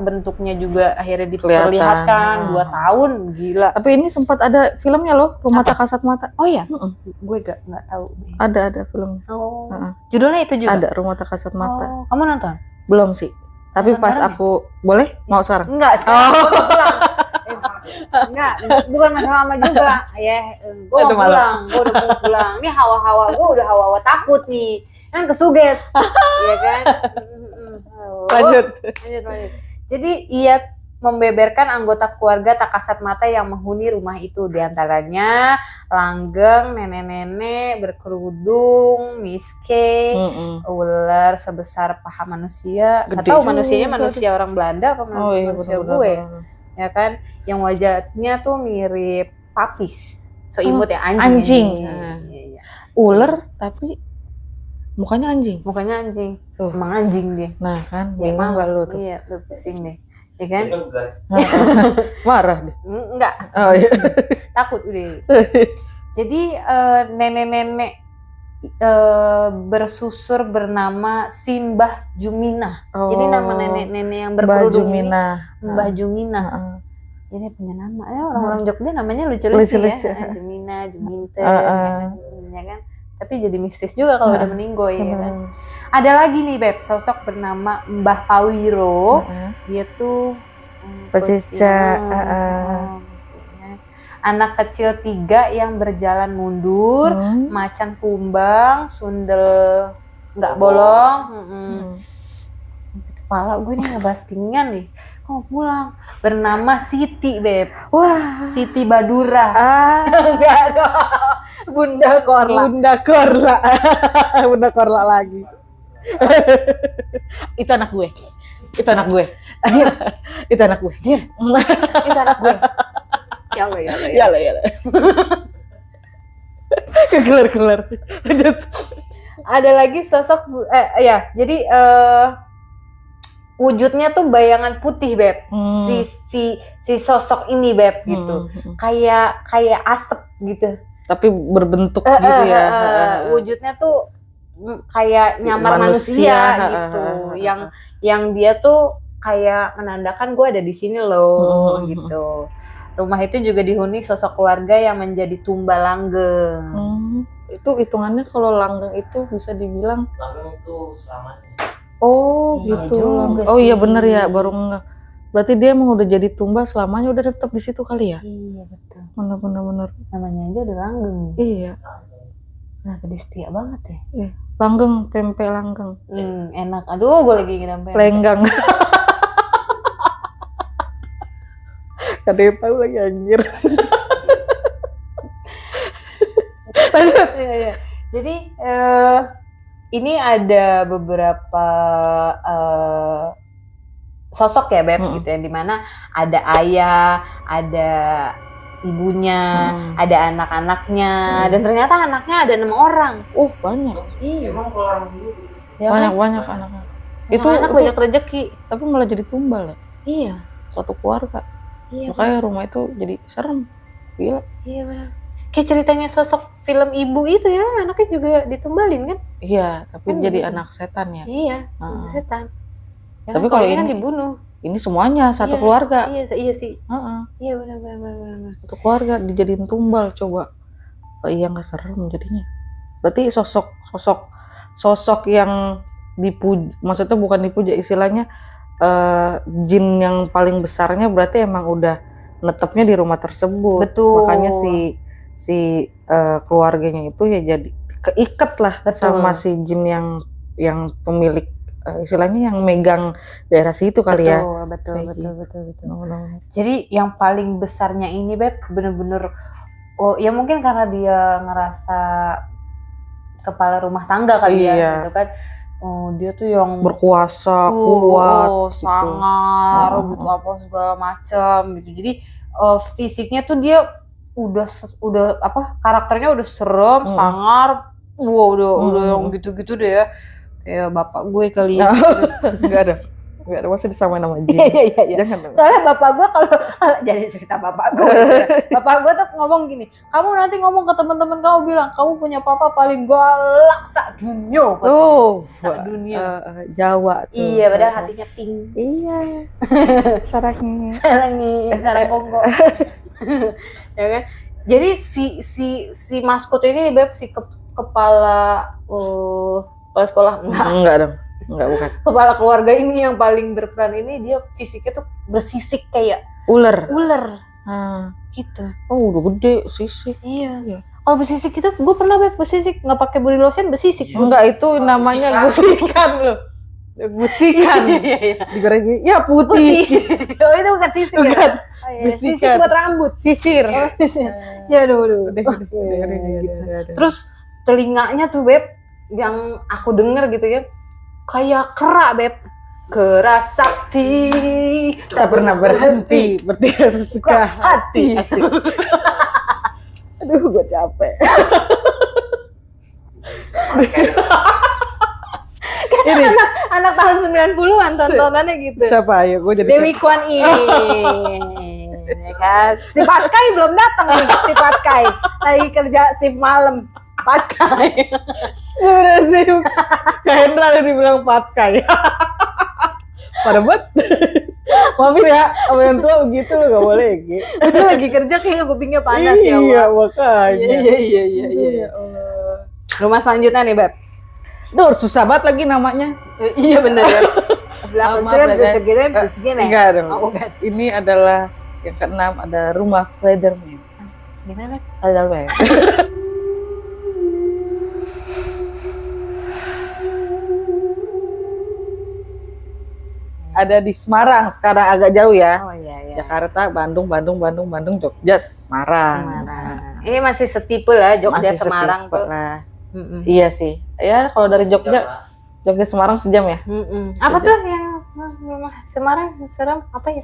bentuknya juga akhirnya diperlihatkan. 2 tahun, gila. Tapi ini sempat ada filmnya loh, Rumah Tak Kasat Mata. Oh iya, gue nggak tahu. Ada film. Oh, judulnya itu juga. Ada Rumah Tak Kasat Mata. Oh, kamu nonton? Belum sih. Tapi Nonton pas bareng aku boleh mau sekarang. Enggak, sekarang gue mau pulang. Enggak, bukan masalah lama juga ya. Gue mau pulang, gue udah mau pulang. Ini hawa-hawa gue udah hawa-hawa takut nih. Kan kesuges, ya kan? Lanjut. Jadi ia membeberkan anggota keluarga tak kasat mata yang menghuni rumah itu, diantaranya langgeng, nenek-nenek berkerudung, miske, ular sebesar paha manusia. Nggak tahu manusianya manusia orang Belanda apa manusia gue, ya kan? Yang wajahnya tuh mirip papis, so imut ya, anjing. Iya. Ular tapi mukanya anjing. Mukanya anjing, Tuh. emang anjing dia. Nah kan, Ya, bingung nggak lu tuh? Iya, lu pusing deh. Ya kan? Marah deh. Enggak, Oh iya. takut udah. Jadi nenek-nenek bersusur bernama Simbah Juminah. Oh, Jadi nama nenek-nenek yang Mbah berkerudung ini Juminah. Mbah Juminah. Heeh. Jadi punya nama. Orang-orang Jogja namanya lucu-lucu ya. Lucu-lucu. Juminah, Juminten, ya kan. Tapi jadi mistis juga kalau udah meninggoy ya kan. Ada lagi nih Beb, sosok bernama Mbah Pawiro. Dia tuh Pecica. Anak kecil 3 yang berjalan mundur, macan kumbang, sundel nggak bolong. Kepala gue nih ngebahas ginian nih. Mau pulang. Bernama Siti Beb. Wah. Siti Badura. Enggak ada. Bunda Korla. Bunda Korla. Bunda Korla lagi. Itu anak gue. Itu anak gue. Itu anak gue. Diam. Itu anak gue. Ya Allah. Kegelar-gelar. Lanjut. Ada lagi sosok jadi wujudnya tuh bayangan putih Beb. Si sosok ini Beb gitu. Kayak asap gitu. Tapi berbentuk gitu ya. Wujudnya tuh kayak nyamar manusia gitu. Yang dia tuh kayak menandakan gue ada di sini loh gitu. Rumah itu juga dihuni sosok keluarga yang menjadi tumbal langgeng. Itu hitungannya kalau langgeng itu bisa dibilang langgeng itu selamanya. Oh iya gitu. Juga iya bener ya, baru enggak. Berarti dia emang udah jadi tumbal selamanya, udah tetap di situ kali ya? Iya betul. Bener. Namanya aja udah langgeng. Iya. Nah, dia setia banget ya. Iya. Langgeng, pempek langgeng. Enak. Aduh, gue lagi ingin pempek. Lenggang. Ada yang tahu lagi anjir. Lanjut. Iya. Jadi ini ada beberapa sosok ya Beb gitu yang dimana ada ayah, ada ibunya, ada anak-anaknya, dan ternyata anaknya ada 6 orang. Banyak. Iya. Emang kalau orang dulu Ya banyak anaknya. Itu anak banyak rezeki. Tapi malah jadi tumbal ya. Iya. Suatu keluarga. Iya. Makanya rumah itu jadi serem. Gila. Iya benar. Kayak ceritanya sosok film ibu itu ya, anaknya juga ditumbalin kan? Iya, tapi Kan jadi gitu. anak setan ya. Iya, setan. Ya Tapi kan, kalau ini kan ini- dibunuh. Ini semuanya satu Iya, keluarga. Iya sih. Heeh. Iya benar. Satu keluarga dijadiin tumbal, coba. Iya nggak serem jadinya. Berarti sosok yang dipuja, maksudnya bukan dipuja, istilahnya jin yang paling besarnya berarti emang udah netepnya di rumah tersebut. Betul. Makanya si keluarganya itu ya jadi keikat lah. Betul. Sama si jin yang pemilik istilahnya yang megang daerah situ kali ya. Betul. No. Jadi yang paling besarnya ini Beb bener-bener ya mungkin karena dia ngerasa kepala rumah tangga kali Iya. ya gitu kan. Dia tuh yang Berkuasa, kuat, gitu. sangar gitu apa segala macam gitu. Jadi fisiknya tuh dia udah karakternya udah serem, sangar. Udah yang gitu-gitu deh ya. Kayak bapak gue kali ya. Enggak ada, masa disamain sama jin. Iya. Jangan dong. Soalnya bapak gue kalau jadi cerita bapak gue, bapak gue tuh ngomong gini, kamu nanti ngomong ke teman-teman kamu bilang kamu punya papa paling galak sak dunia. Sak dunia. Jawa tuh. Iya, padahal hatinya pink. Iya. Sarangnya. Sarang kongko. Ya kan? Jadi si maskot ini Beb, si kepala sekolah Enggak dong. Enggak, bukan. kepala keluarga ini yang paling berperan ini, dia fisiknya tuh bersisik kayak Ular. gitu. Oh, udah gede sisik. Iya. Kalau bersisik itu gue pernah Beb bersisik nggak pakai body lotion bersisik. Enggak, itu namanya gusikan loh. Gusikan. Iya. Digoreng ya putih. Oh itu bukan sisik ya? Bukan. Sisik Gusikan. buat rambut. Sisir. Ya aduh. Udah. Terus telinganya tuh Beb, yang aku denger gitu ya, kayak kera Beb. Kera sakti Tak pernah berhenti, bertiga sesuka hati. Asik. Aduh, gue capek. Ini anak tahun 90-an tontonannya gitu. siapa? Ayo, gue jadi Dewi Kwan Yin, ya kan? Si Patkai belum datang nih, si Patkai lagi kerja shift malam. Patkai. Sudah sih. Kak Hendra yang dibilang patkai. Pada bet. Maafin ya, sama yang tua begitu lo gak boleh Gi. Itu lagi kerja kayaknya kupingnya panas ya, Iya, Wak. makanya. Iya. Ya Allah. Rumah selanjutnya nih, Beb. Duh, susah banget lagi namanya. Iya bener ya. Maaf, Belakang ya, segini. Enggak dong. Oh, bukan. Ini adalah yang keenam, ada rumah Flederman. Gimana, Beb? Flederman. Ada di Semarang, sekarang agak jauh ya. Oh iya. Jakarta, Bandung, Jogja, Semarang. Ini masih setipe lah Jogja Masih Semarang setipe tuh. lah. Iya sih. Ya kalau dari Jogja Semarang sejam ya. Apa tuh yang rumah Semarang serem? Apa ya?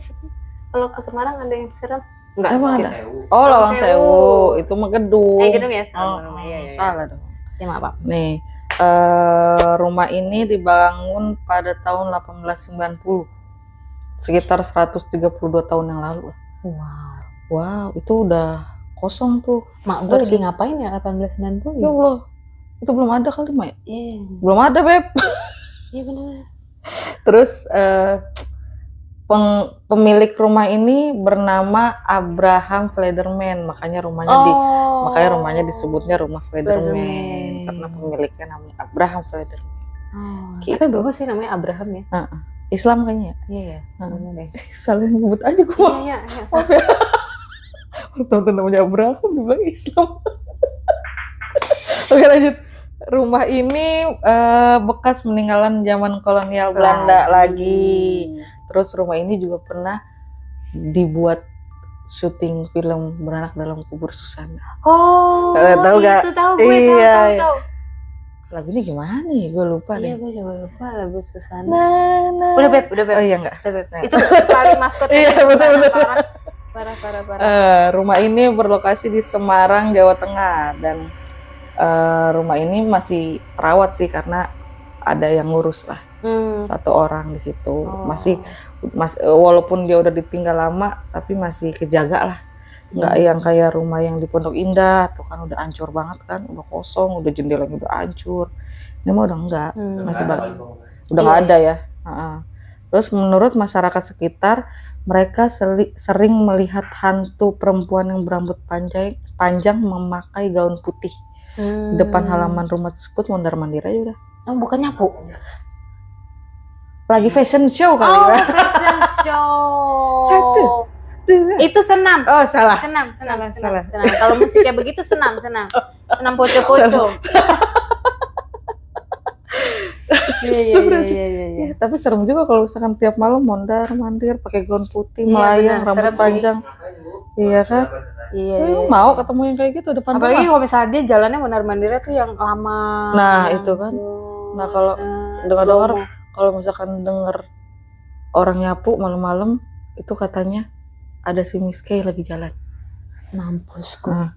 Kalau ke Semarang ada yang serem? Enggak. Emang skip. ada? Oh, Lawang Sewu. Itu mah gedung. Gedung ya salah. Oh, Iya. salah dong. Ya maaf. Nih, rumah ini dibangun pada tahun 1890. Sekitar 132 tahun yang lalu. Wow, itu udah kosong tuh. Mak gue lagi ngapain ya 1890 Ya ya? Allah, itu belum ada kali, Mak. Iya. Belum ada, Beb. Iya benar. Terus pemilik rumah ini bernama Abraham Flederman, makanya rumahnya disebutnya rumah Flederman karena pemiliknya namanya Abraham Flederman. Tapi bagus sih namanya Abraham ya. Islam kayaknya. Iya. Benar deh. Salah nyebut aja gua. Iya. Maaf ya. Tonton namanya Abraham dibilang Islam. Oke, lanjut. Rumah ini bekas peninggalan zaman kolonial Belanda lagi. Terus rumah ini juga pernah dibuat syuting film Beranak Dalam Kubur Susana. Oh, tahu itu gak? tahu gue Iya. tahu. Lagu ini gimana nih? Gue lupa Iya, deh. gue juga lupa lagu Susana. Nah. Udah Beb. Oh iya enggak? Udah, Beb. Nah. Itu paling maskot. Iya, betul. Parah. Rumah ini berlokasi di Semarang, Jawa Tengah, dan rumah ini masih terawat sih karena ada yang ngurus lah. Satu orang di situ. Masih walaupun dia udah ditinggal lama tapi masih kejaga lah. Nggak yang kayak rumah yang di Pondok Indah tuh kan udah hancur banget kan, udah kosong, udah jendelanya udah hancur. Ini mah udah enggak, masih bagus. Udah nggak ada ya. Terus menurut masyarakat sekitar, mereka sering melihat hantu perempuan yang berambut panjang memakai gaun putih. Di depan halaman rumah tersebut mondar-mandir aja udah. Oh, bukan nyapu. Lagi fashion show kali ya. Fashion show. Satu. Itu senam. Oh, salah. Senam. Salah. Kalau musiknya begitu senam. Senam poco-poco. Iya. Tapi serem juga kalau misalkan tiap malam mondar-mandir pakai gaun putih, Iya, melayang, benar, rambut serem sih. Iya kan? Iya. Lu mau ketemu yang kayak gitu depan Apalagi rumah? kalau misalnya dia jalannya mondar-mandirnya tuh yang lama. Nah, itu kan. Nah, kalau dengar-dengar kalau misalkan denger orang nyapu malam-malam itu katanya ada si Miss Kay lagi jalan. mampus gue.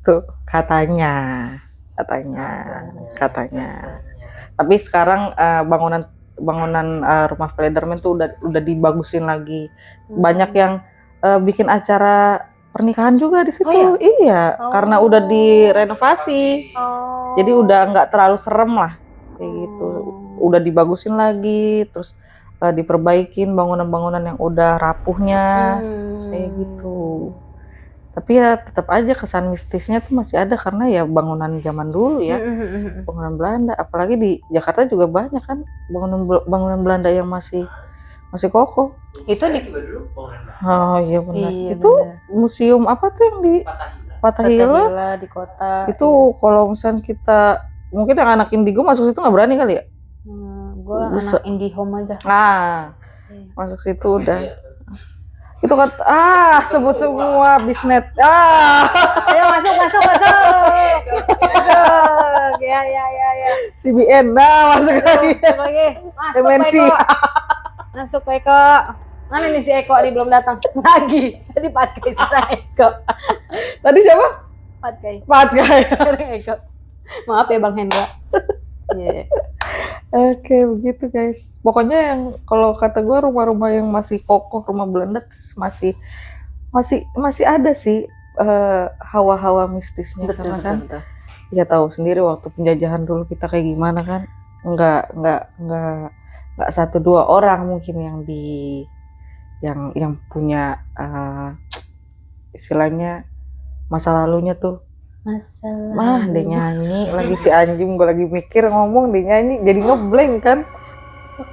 Tuh katanya. Tapi sekarang bangunan rumah Flederman tuh udah dibagusin lagi. Banyak yang bikin acara pernikahan juga di situ. Oh, iya, karena udah direnovasi. Jadi udah nggak terlalu serem lah kayak gitu. Udah dibagusin lagi, terus diperbaikin bangunan-bangunan yang udah rapuhnya kayak gitu. Tapi ya tetap aja kesan mistisnya tuh masih ada karena ya bangunan zaman dulu ya, bangunan Belanda. Apalagi di Jakarta juga banyak kan bangunan Belanda yang masih kokoh. Itu di juga dulu bangunan Oh iya benar. Iya, Itu benar. museum apa tuh yang di Fathahillah. Fathahillah? di kota. Itu kalau misalnya kita mungkin yang anak indigo masuk situ nggak berani kali ya? Gue Bisa. anak IndiHome aja. Nah, Iya. masuk situ udah. Itu kan sebut semua bisnet. Ayo masuk. Masuk. Ya. CBN masuk lagi. Masuk lagi. Masuk MNC. Eko. Masuk Eko. Mana nih si Eko nih belum datang lagi. Tadi Patkai sudah Eko. Tadi siapa? Patkai. Patkai. Eko. Maaf ya Bang Hendra. Iya. Oke, begitu guys. Pokoknya yang kalau kata gue rumah-rumah yang masih kokoh, rumah Belanda masih ada sih hawa-hawa mistisnya karena kan Ya tahu sendiri waktu penjajahan dulu kita kayak gimana kan. Nggak satu dua orang mungkin yang punya istilahnya masa lalunya tuh. Mah dia nyanyi lagi si anjing, gue lagi mikir ngomong dia nyanyi jadi ngeblank kan.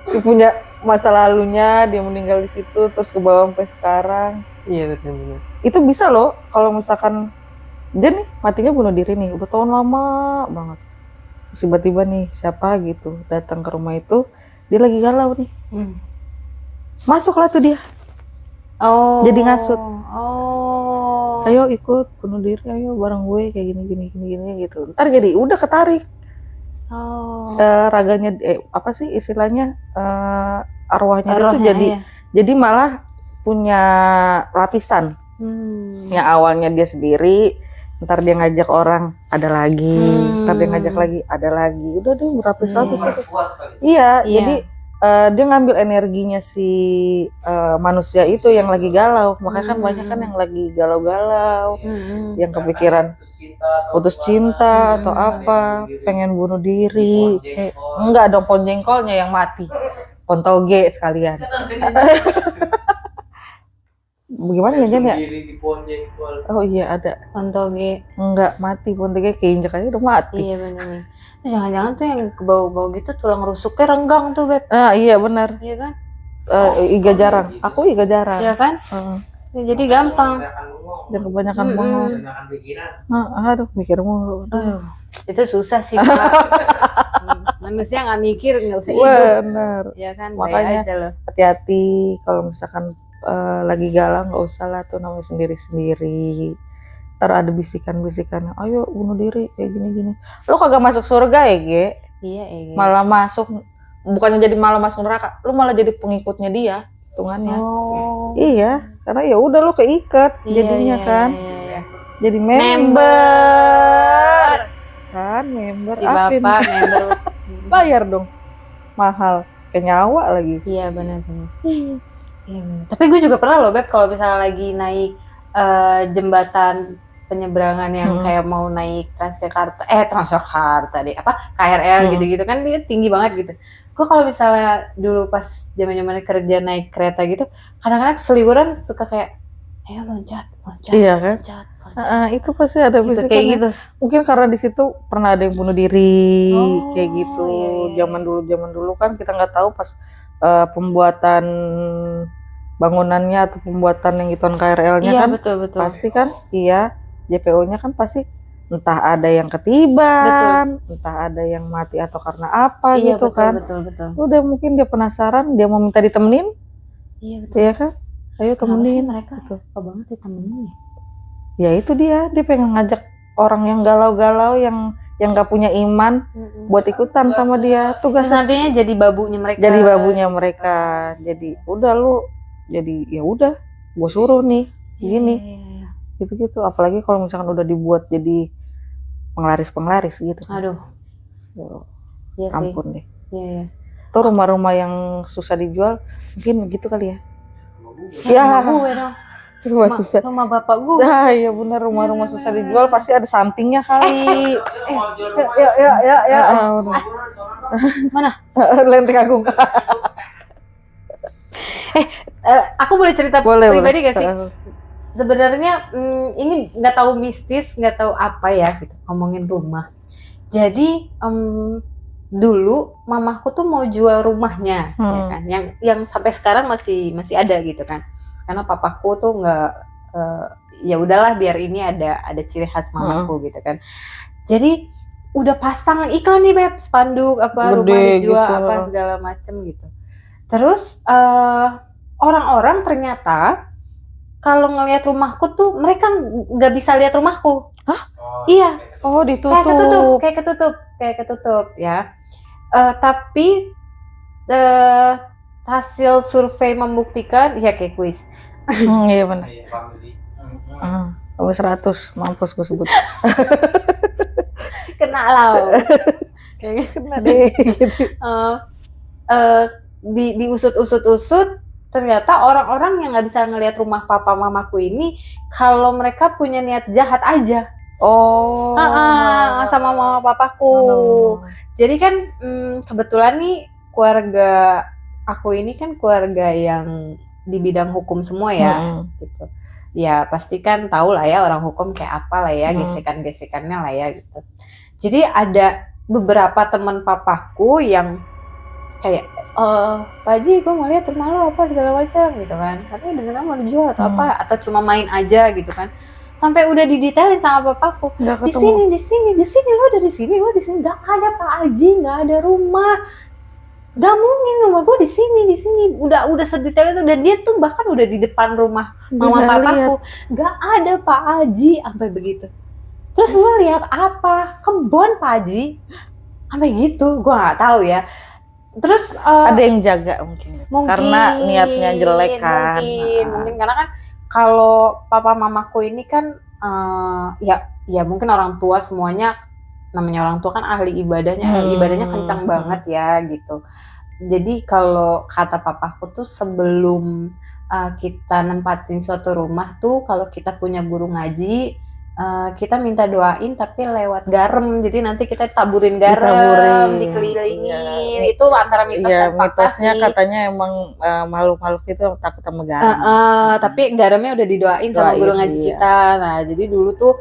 Dia punya masa lalunya, dia meninggal di situ terus ke bawah sampai sekarang. Iya benar. Itu bisa loh kalau misalkan dia nih matinya bunuh diri nih udah tahun lama banget. Terus tiba-tiba nih siapa gitu datang ke rumah itu, dia lagi galau nih. Masuklah tuh dia. Oh. Jadi ngasut. Oh. Ayo ikut bunuh diri, ayo bareng gue kayak gini gitu. Ntar jadi udah ketarik. Oh. Raganya apa sih istilahnya arwahnya itu jadi malah punya lapisan. Yang awalnya dia sendiri, ntar dia ngajak orang ada lagi, ntar dia ngajak lagi ada lagi, udah deh berlapis-lapis itu. Iya, jadi dia ngambil energinya si manusia itu yang lagi galau, makanya kan banyak kan yang lagi galau-galau, yang kepikiran putus cinta atau apa, pengen bunuh diri, enggak dong pohon jengkolnya yang mati, pohon toge sekalian. Bagaimana ya Jan ya? Oh iya ada. Pohon toge. Enggak mati, pohon toge keinjek aja udah mati. Iya benar nih. Jangan-jangan tuh yang ke bau-bau gitu tulang rusuknya renggang tuh Beb. Iya benar. Iya kan? Iga jarang. Aku iga jarang. Iya kan? Ya, jadi gampang. Dan kebanyakan bengong. Aduh mikir mulu. Itu susah sih Pak. Manusia nggak mikir nggak usah hidup. Benar. Ya kan? Makanya aja loh. hati-hati kalau misalkan lagi galau nggak usah lah tuh namanya sendiri-sendiri. Ntar ada bisikan-bisikan, ayo bunuh diri kayak gini-gini. Lo kagak masuk surga ya Ge? Iya Ge. Malah masuk, bukannya jadi malah masuk neraka, lo malah jadi pengikutnya dia hitungannya. Iya, karena ya udah lo keikat jadinya kan. Iya. Jadi member. Kan member Si bapak member. Bayar dong, mahal, kayak nyawa lagi. Iya benar. Iya. Tapi gue juga pernah loh Beb, kalau misalnya lagi naik jembatan penyeberangan yang kayak mau naik Transjakarta deh, apa KRL gitu-gitu kan dia tinggi banget gitu. Gue kalau misalnya dulu pas zaman-zaman kerja naik kereta gitu, kadang-kadang seliburan suka kayak, ayo loncat. Iya kan? Loncat. Itu pasti ada Gitu, kayak gitu. Mungkin karena di situ pernah ada yang bunuh diri kayak gitu. Iya. Zaman dulu kan kita nggak tahu pas pembuatan bangunannya atau pembuatan yang gituan KRL-nya kan betul. pasti kan JPO-nya kan pasti entah ada yang ketiban, entah ada yang mati atau karena apa gitu kan. Betul. Udah mungkin dia penasaran, dia mau minta ditemenin. Iya betul. Iya kan? Ayo temenin. Mereka suka banget ditemenin. Ya itu dia pengen ngajak orang yang galau-galau yang nggak punya iman buat ikutan sama dia. Tugas nantinya jadi babunya mereka. Jadi udah lu jadi ya udah gue suruh nih gini. Gitu apalagi kalau misalkan udah dibuat jadi penglaris gitu. Aduh. Iya sih. Ampun deh. Iya. Tuh rumah-rumah yang susah dijual mungkin begitu kali ya. Ya gue dong. Rumah bapak gue. Iya benar, rumah-rumah susah dijual pasti ada somethingnya kali. Ya. Mana? Lenteng Agung. Aku boleh cerita pribadi gak sih? Sebenarnya ini nggak tahu mistis, nggak tahu apa ya gitu, ngomongin rumah. Jadi dulu mamaku tuh mau jual rumahnya, ya kan? Yang sampai sekarang masih ada gitu kan? Karena papaku tuh nggak, ya udahlah biar ini ada ciri khas mamaku gitu kan. Jadi udah pasang iklan nih Beb, spanduk apa gede, rumah dijual gitu. apa segala macem gitu. Terus orang-orang ternyata kalau ngelihat rumahku tuh mereka nggak bisa lihat rumahku. Hah? Iya. Oh ditutup. Kayak ketutup ya. Tapi hasil survei membuktikan ya kayak kuis. Iya benar. Kamu 100 mampus gue sebut. Kena lah. Kayaknya kena deh. Gitu. Diusut-usut ternyata orang-orang yang nggak bisa ngelihat rumah papa mamaku ini kalau mereka punya niat jahat aja. Oh. Sama mama papaku. Jadi kan kebetulan nih keluarga aku ini kan keluarga yang di bidang hukum semua ya, gitu. Ya pasti kan tahu lah ya orang hukum kayak apa lah ya, gesekan-gesekannya lah ya gitu. Jadi ada beberapa teman papaku yang kayak, Pak Haji, gue mau lihat rumah lo apa segala macam gitu kan. Katanya dengar mau dijual atau apa, atau cuma main aja gitu kan. Sampai udah didetailin sama papaku. Di sini lo udah di sini, lo di sini. Gak ada Pak Haji, gak ada rumah. Gak mungkin rumah gue di sini. Udah sedetail itu, dan dia tuh bahkan udah di depan rumah mama papaku. Gak ada Pak Haji, sampai begitu. Terus lo lihat apa? Kebon Pak Haji, sampai gitu. Gue nggak tahu ya. Terus ada yang jaga mungkin karena niatnya jelek kan. Mungkin karena kan kalau papa mamaku ini kan ya mungkin orang tua semuanya, namanya orang tua kan ahli ibadahnya kencang banget ya gitu. Jadi kalau kata papaku tuh sebelum kita nempatin suatu rumah tuh, kalau kita punya guru ngaji, kita minta doain tapi lewat garam. Jadi nanti kita taburin garam, dikelilingin. Itu antara mitos dan fakta mitosnya sih. Katanya emang makhluk-makhluk itu takut sama garam. Tapi garamnya udah didoain sama guru ngaji kita. Nah, jadi dulu tuh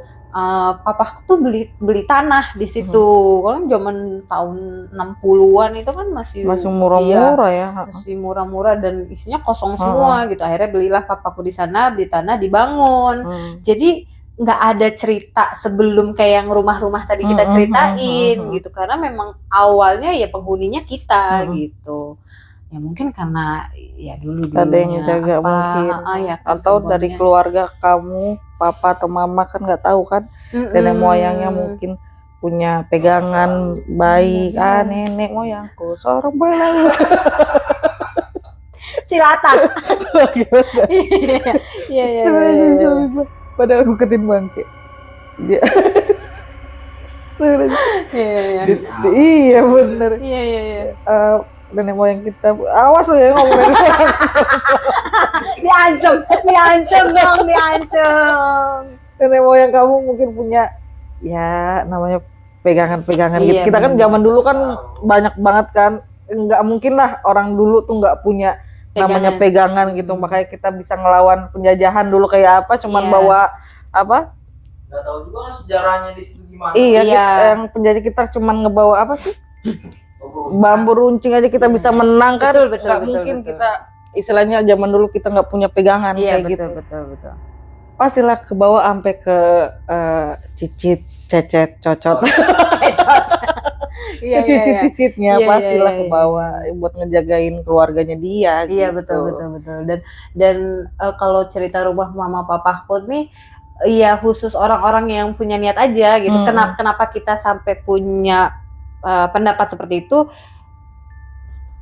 papaku tuh beli tanah di situ. Kalau zaman tahun 60-an itu kan masih murah-murah ya. Masih murah-murah dan isinya kosong semua gitu. Akhirnya belilah papaku di sana, beli tanah, dibangun. Jadi nggak ada cerita sebelum kayak yang rumah-rumah tadi kita ceritain gitu, karena memang awalnya ya penghuninya kita gitu. Ya mungkin karena ya dulunya ada yang jaga mungkin, ya, atau dari keluarga kamu, papa atau mama kan nggak tahu kan, nenek moyangnya mungkin punya pegangan baik. Nenek moyangku seorang belalu. Cilatan. Iya. Padahal aku ketimbang kayak dia. Iya bener. Iya. Nenek moyang kita, awas lo ya ngomongin. diancam dong. Nenek moyang kamu mungkin punya ya namanya pegangan-pegangan gitu. Kita kan zaman dulu kan banyak banget kan, nggak mungkin lah orang dulu tuh nggak punya namanya pegangan gitu. Makanya kita bisa ngelawan penjajahan dulu kayak apa, cuman bawa apa? Nggak tahu juga kan sejarahnya di situ gimana. Iya. Yang penjajah kita cuman ngebawa apa sih? Bambu runcing aja kita bisa menang kan. Nggak mungkin kita istilahnya zaman dulu kita nggak punya pegangan kayak gitu. Betul. Pastilah ke bawah sampai ke cicit, cecet, cocot. Cicit-cicitnya pastilah ke bawah buat ngejagain keluarganya dia. Iya gitu. betul. Dan kalau cerita rumah mama papaku nih, ya khusus orang-orang yang punya niat aja gitu. Kenapa kita sampai punya pendapat seperti itu?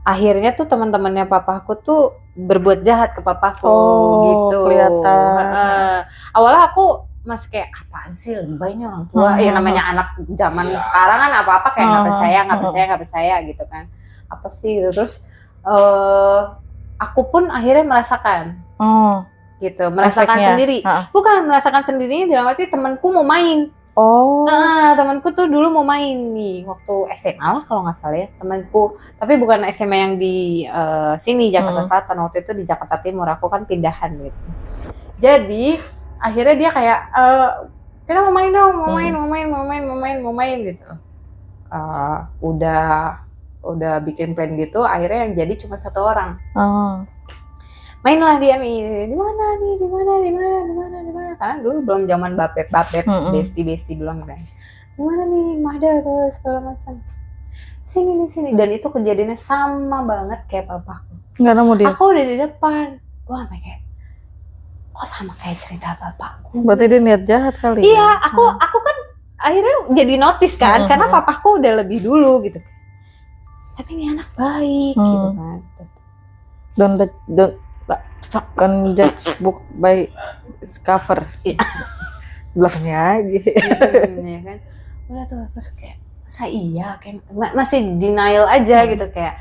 Akhirnya tuh teman-temannya papaku tuh berbuat jahat ke papaku gitu. Kelihatan. Awalnya aku masih kayak apaan sih, lebay ini orang tua. Ya namanya anak zaman sekarang kan apa-apa kayak nggak percaya gitu kan. Apa sih gitu. Terus aku pun akhirnya merasakan gitu, merasakan sendiri. Bukan merasakan sendiri dalam arti temanku mau main. Temanku tuh dulu mau main nih waktu SMA lah kalau nggak salah ya, temanku. Tapi bukan SMA yang di sini Jakarta Selatan, waktu itu di Jakarta Timur. Aku kan pindahan gitu. Jadi akhirnya dia kayak kita mau main dong, mau main gitu. Udah bikin plan gitu. Akhirnya yang jadi cuma satu orang. Mainlah dia nih, di mana, karena dulu belum zaman bapep, besti belum kan. Di mana nih, Mahda terus segala macam. Sini, dan itu kejadiannya sama banget kayak papaku. Nggak nemu dia. Aku udah di depan, gua sampai kayak, kok sama kayak cerita bapakku. Berarti dia niat jahat kali. Iya, aku kan akhirnya jadi notice kan, karena papaku udah lebih dulu gitu. Tapi ini anak baik gitu kan. Don't judge book by cover. Belakangnya aja. Ya kan. Udah tuh terus kayak masa iya kayak masih denial aja gitu, kayak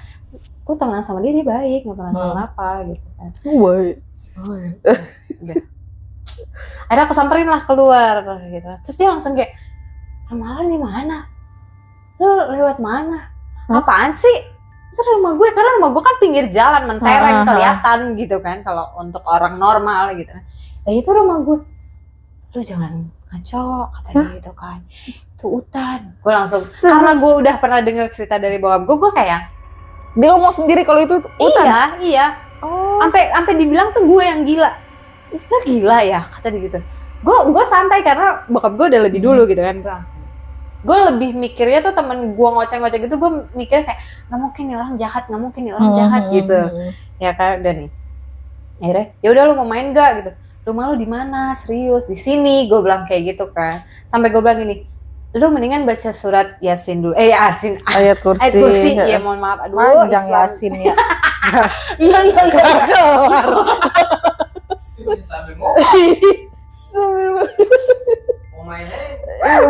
aku temenan sama dia baik, nggak pernah kenapa gitu kan. Baik. Udah. Akhirnya aku samperin lah keluar gitu. Terus dia langsung kayak, rumah lo di mana? Lo lewat mana? Apaan sih? Terus rumah gue, karena rumah gue kan pinggir jalan mentereng kelihatan gitu kan kalau untuk orang normal gitu. Nah itu rumah gue. Lu jangan ngaco katanya gitu kan. Itu hutan. Gue langsung karena gue udah pernah dengar cerita dari bokap gue kayak dia ngomong sendiri kalau itu hutan. Iya. Oh. Sampai dibilang tuh gue yang gila. Lo gila ya kata dia gitu. Gue santai karena bokap gue udah lebih dulu gitu kan. Gue lebih mikirnya tuh temen gue ngoceh-ngoceh gitu, gue mikirnya kayak nggak mungkin nih orang jahat, nggak mungkin nih orang jahat gitu. Ya kan, dan nih akhirnya ya udah lu mau main gak gitu, rumah lu di mana, serius di sini, gue bilang kayak gitu kan. Sampai gue bilang gini, lu mendingan baca surat Yasin dulu, Yasin ayat kursi, ya mohon maaf, aduh panjang Yasin ya. iya Sambil ngomong mau mainnya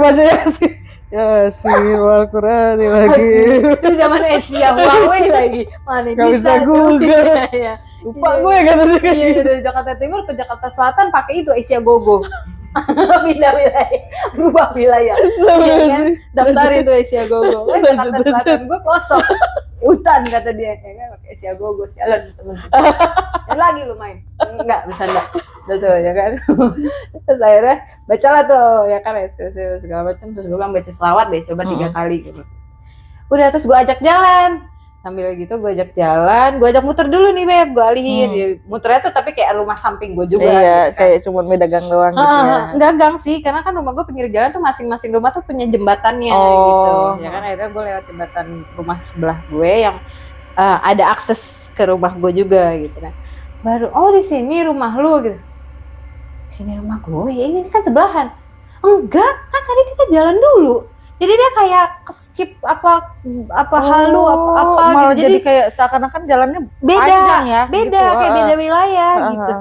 bahasa Yasin. Yasin Al-Quran lagi. Itu zaman Asia Huawei lagi. Mana gak bisa Google. Ya. Lupa gue kan. Iya, dari Jakarta Timur ke Jakarta Selatan pakai itu Asia Gogo. Pindah wilayah, berubah wilayah. Iya kan? Daftarin tuh Asia Gogo. Jakarta Selatan gue pelosok. Hutan kata dia, ya kan pakai Asia Gogo, sialan temen. Dan lagi lu main. Enggak, bercanda. Betul ya kan. Terus akhirnya bacalah tuh ya kan segala macam, terus gue bilang baca selawat deh, coba 3 kali gitu. Udah, terus gue ajak jalan. Sambil gitu gue ajak jalan, gue ajak muter dulu nih Beb, gue alihin. Ya, muternya tuh tapi kayak rumah samping gue juga. Iya, gitu kan. kayak cuma beda gang doang gitu ya. Enggak gang sih, karena kan rumah gue pinggir jalan tuh masing-masing rumah tuh punya jembatannya gitu. Ya kan akhirnya gue lewat jembatan rumah sebelah gue yang ada akses ke rumah gue juga gitu kan. Baru, oh di sini rumah lu gitu. Sini rumah gue, ya ini kan sebelahan. Enggak, kan tadi kita jalan dulu. Jadi dia kayak skip apa halu apa malah gitu. Jadi kayak seakan-akan jalannya beda panjang ya. beda gitu. kayak beda wilayah gitu.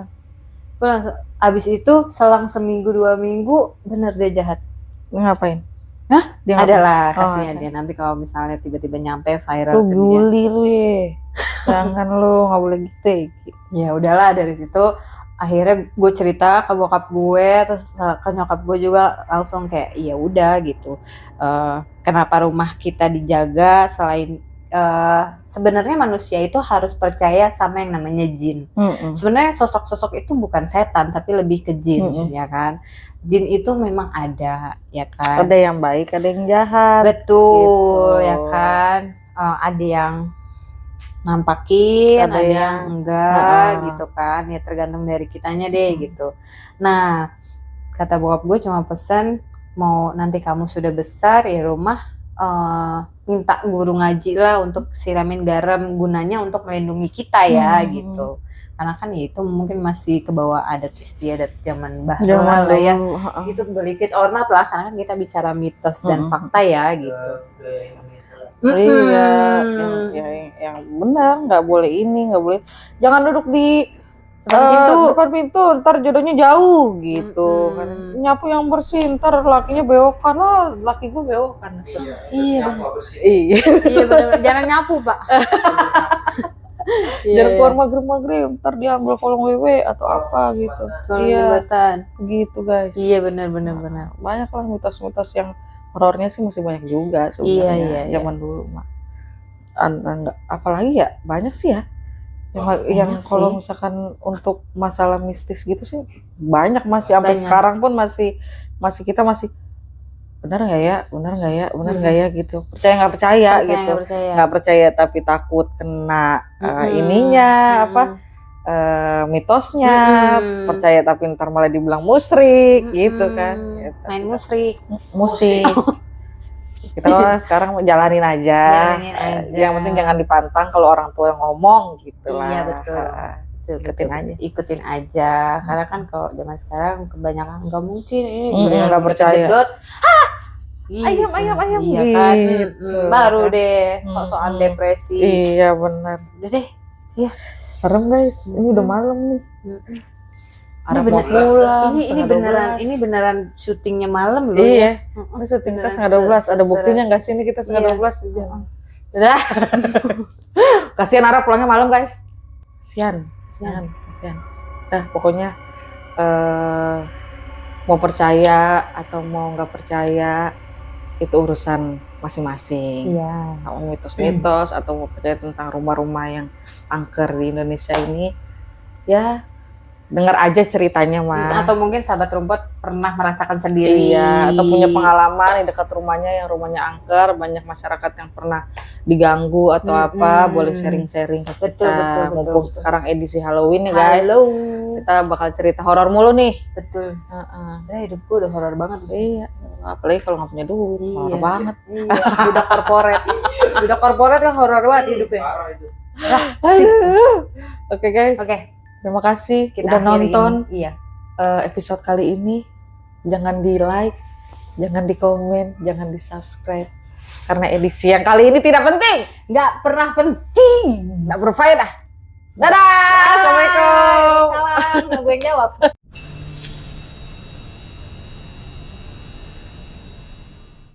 Gue langsung abis itu selang seminggu 2 minggu bener dia jahat. Ngapain? Hah? Dia Adalah ngapain? kasihan dia nanti kalau misalnya tiba-tiba nyampe viral Lu ke dia. bully lu ya. Jangan lu nggak boleh gitu. Ya udahlah, dari situ akhirnya gue cerita ke bokap gue, terus ke nyokap gue juga langsung kayak iya udah gitu. Kenapa rumah kita dijaga selain sebenarnya manusia itu harus percaya sama yang namanya jin. Sebenarnya sosok-sosok itu bukan setan tapi lebih ke jin, ya kan. Jin itu memang ada, ya kan. Ada yang baik, ada yang jahat. Betul, gitu. ya kan. Ada yang nampakin, ada yang enggak gitu kan. Ya tergantung dari kitanya deh gitu. Nah, kata bokap gue cuma pesan, mau nanti kamu sudah besar ya rumah minta guru ngaji lah untuk siramin garam, gunanya untuk melindungi kita ya gitu. Karena kan ya itu mungkin masih ke bawah adat istiadat zaman bahula lah ya. Itu believe it or not lah, karena kan kita bicara mitos dan fakta ya gitu. Iya, yang benar, nggak boleh ini, nggak boleh. Jangan duduk di depan pintu, ntar jodohnya jauh gitu. Kan. Nyapu yang bersih, ntar lakinya bewokan. Oh, laki gue bewokan. Iya, iya benar. Jangan nyapu Pak. Jangan keluar maghrib, ntar dia ambil kolong wewe atau apa gitu. Kolong jembatan. Gitu guys. Iya benar. Banyak lah mitos-mitos yang horornya sih masih banyak juga sebenarnya. Iya. Zaman dulu mah. Enggak, apalagi ya banyak sih ya. Yang kalau misalkan untuk masalah mistis gitu sih banyak masih sampai sekarang pun masih kita masih benar nggak ya gitu, percaya nggak percaya gitu, nggak percaya tapi takut kena ininya mitosnya, percaya tapi ntar malah dibilang musyrik gitu kan gitu. Main musrik kita orang sekarang jalanin aja. Yang penting jangan dipantang kalau orang tua yang ngomong gitu lah. Iya betul. Ikutin aja. Karena kan kalau zaman sekarang kebanyakan nggak mungkin ini nggak percaya. Ayam iya gitu. Kan? Baru deh sok-sokan depresi. Iya benar. Udah deh. Iya. Serem guys. Ini udah malam nih. Ini beneran syutingnya malam loh. Iya. Ini syuting kita 11:30. Ada buktinya nggak sih ini kita 11:30? Udah. Kasihan Ara pulangnya malam guys. Kasihan. Nah pokoknya mau percaya atau mau nggak percaya itu urusan masing-masing. Iya. Mau mitos-mitos atau mau percaya tentang rumah-rumah yang angker di Indonesia ini, ya dengar aja ceritanya mah. Atau mungkin sahabat rumput pernah merasakan sendiri. Iya, atau punya pengalaman di dekat rumahnya yang rumahnya angker, banyak masyarakat yang pernah diganggu atau apa, boleh sharing-sharing ke Betul, kita. betul, Mumpung betul. sekarang edisi Halloween ya guys. Halo. Kita bakal cerita horor mulu nih. Betul. Heeh. Hidup gue udah horor banget. Iya, apalagi kalau nggak punya duit, horor banget. Iya, budak korporat. Budak korporat kan horor banget hidupnya. Parah itu. Aduh. Oke guys, Oke, terima kasih kita udah akhiri nonton ini. Iya. episode kali ini. Jangan di like, jangan di komen, jangan di subscribe. Karena edisi yang kali ini tidak penting, Nggak pernah penting. tidak berfaedah. Dadah, assalamualaikum. Salam, gue yang jawab.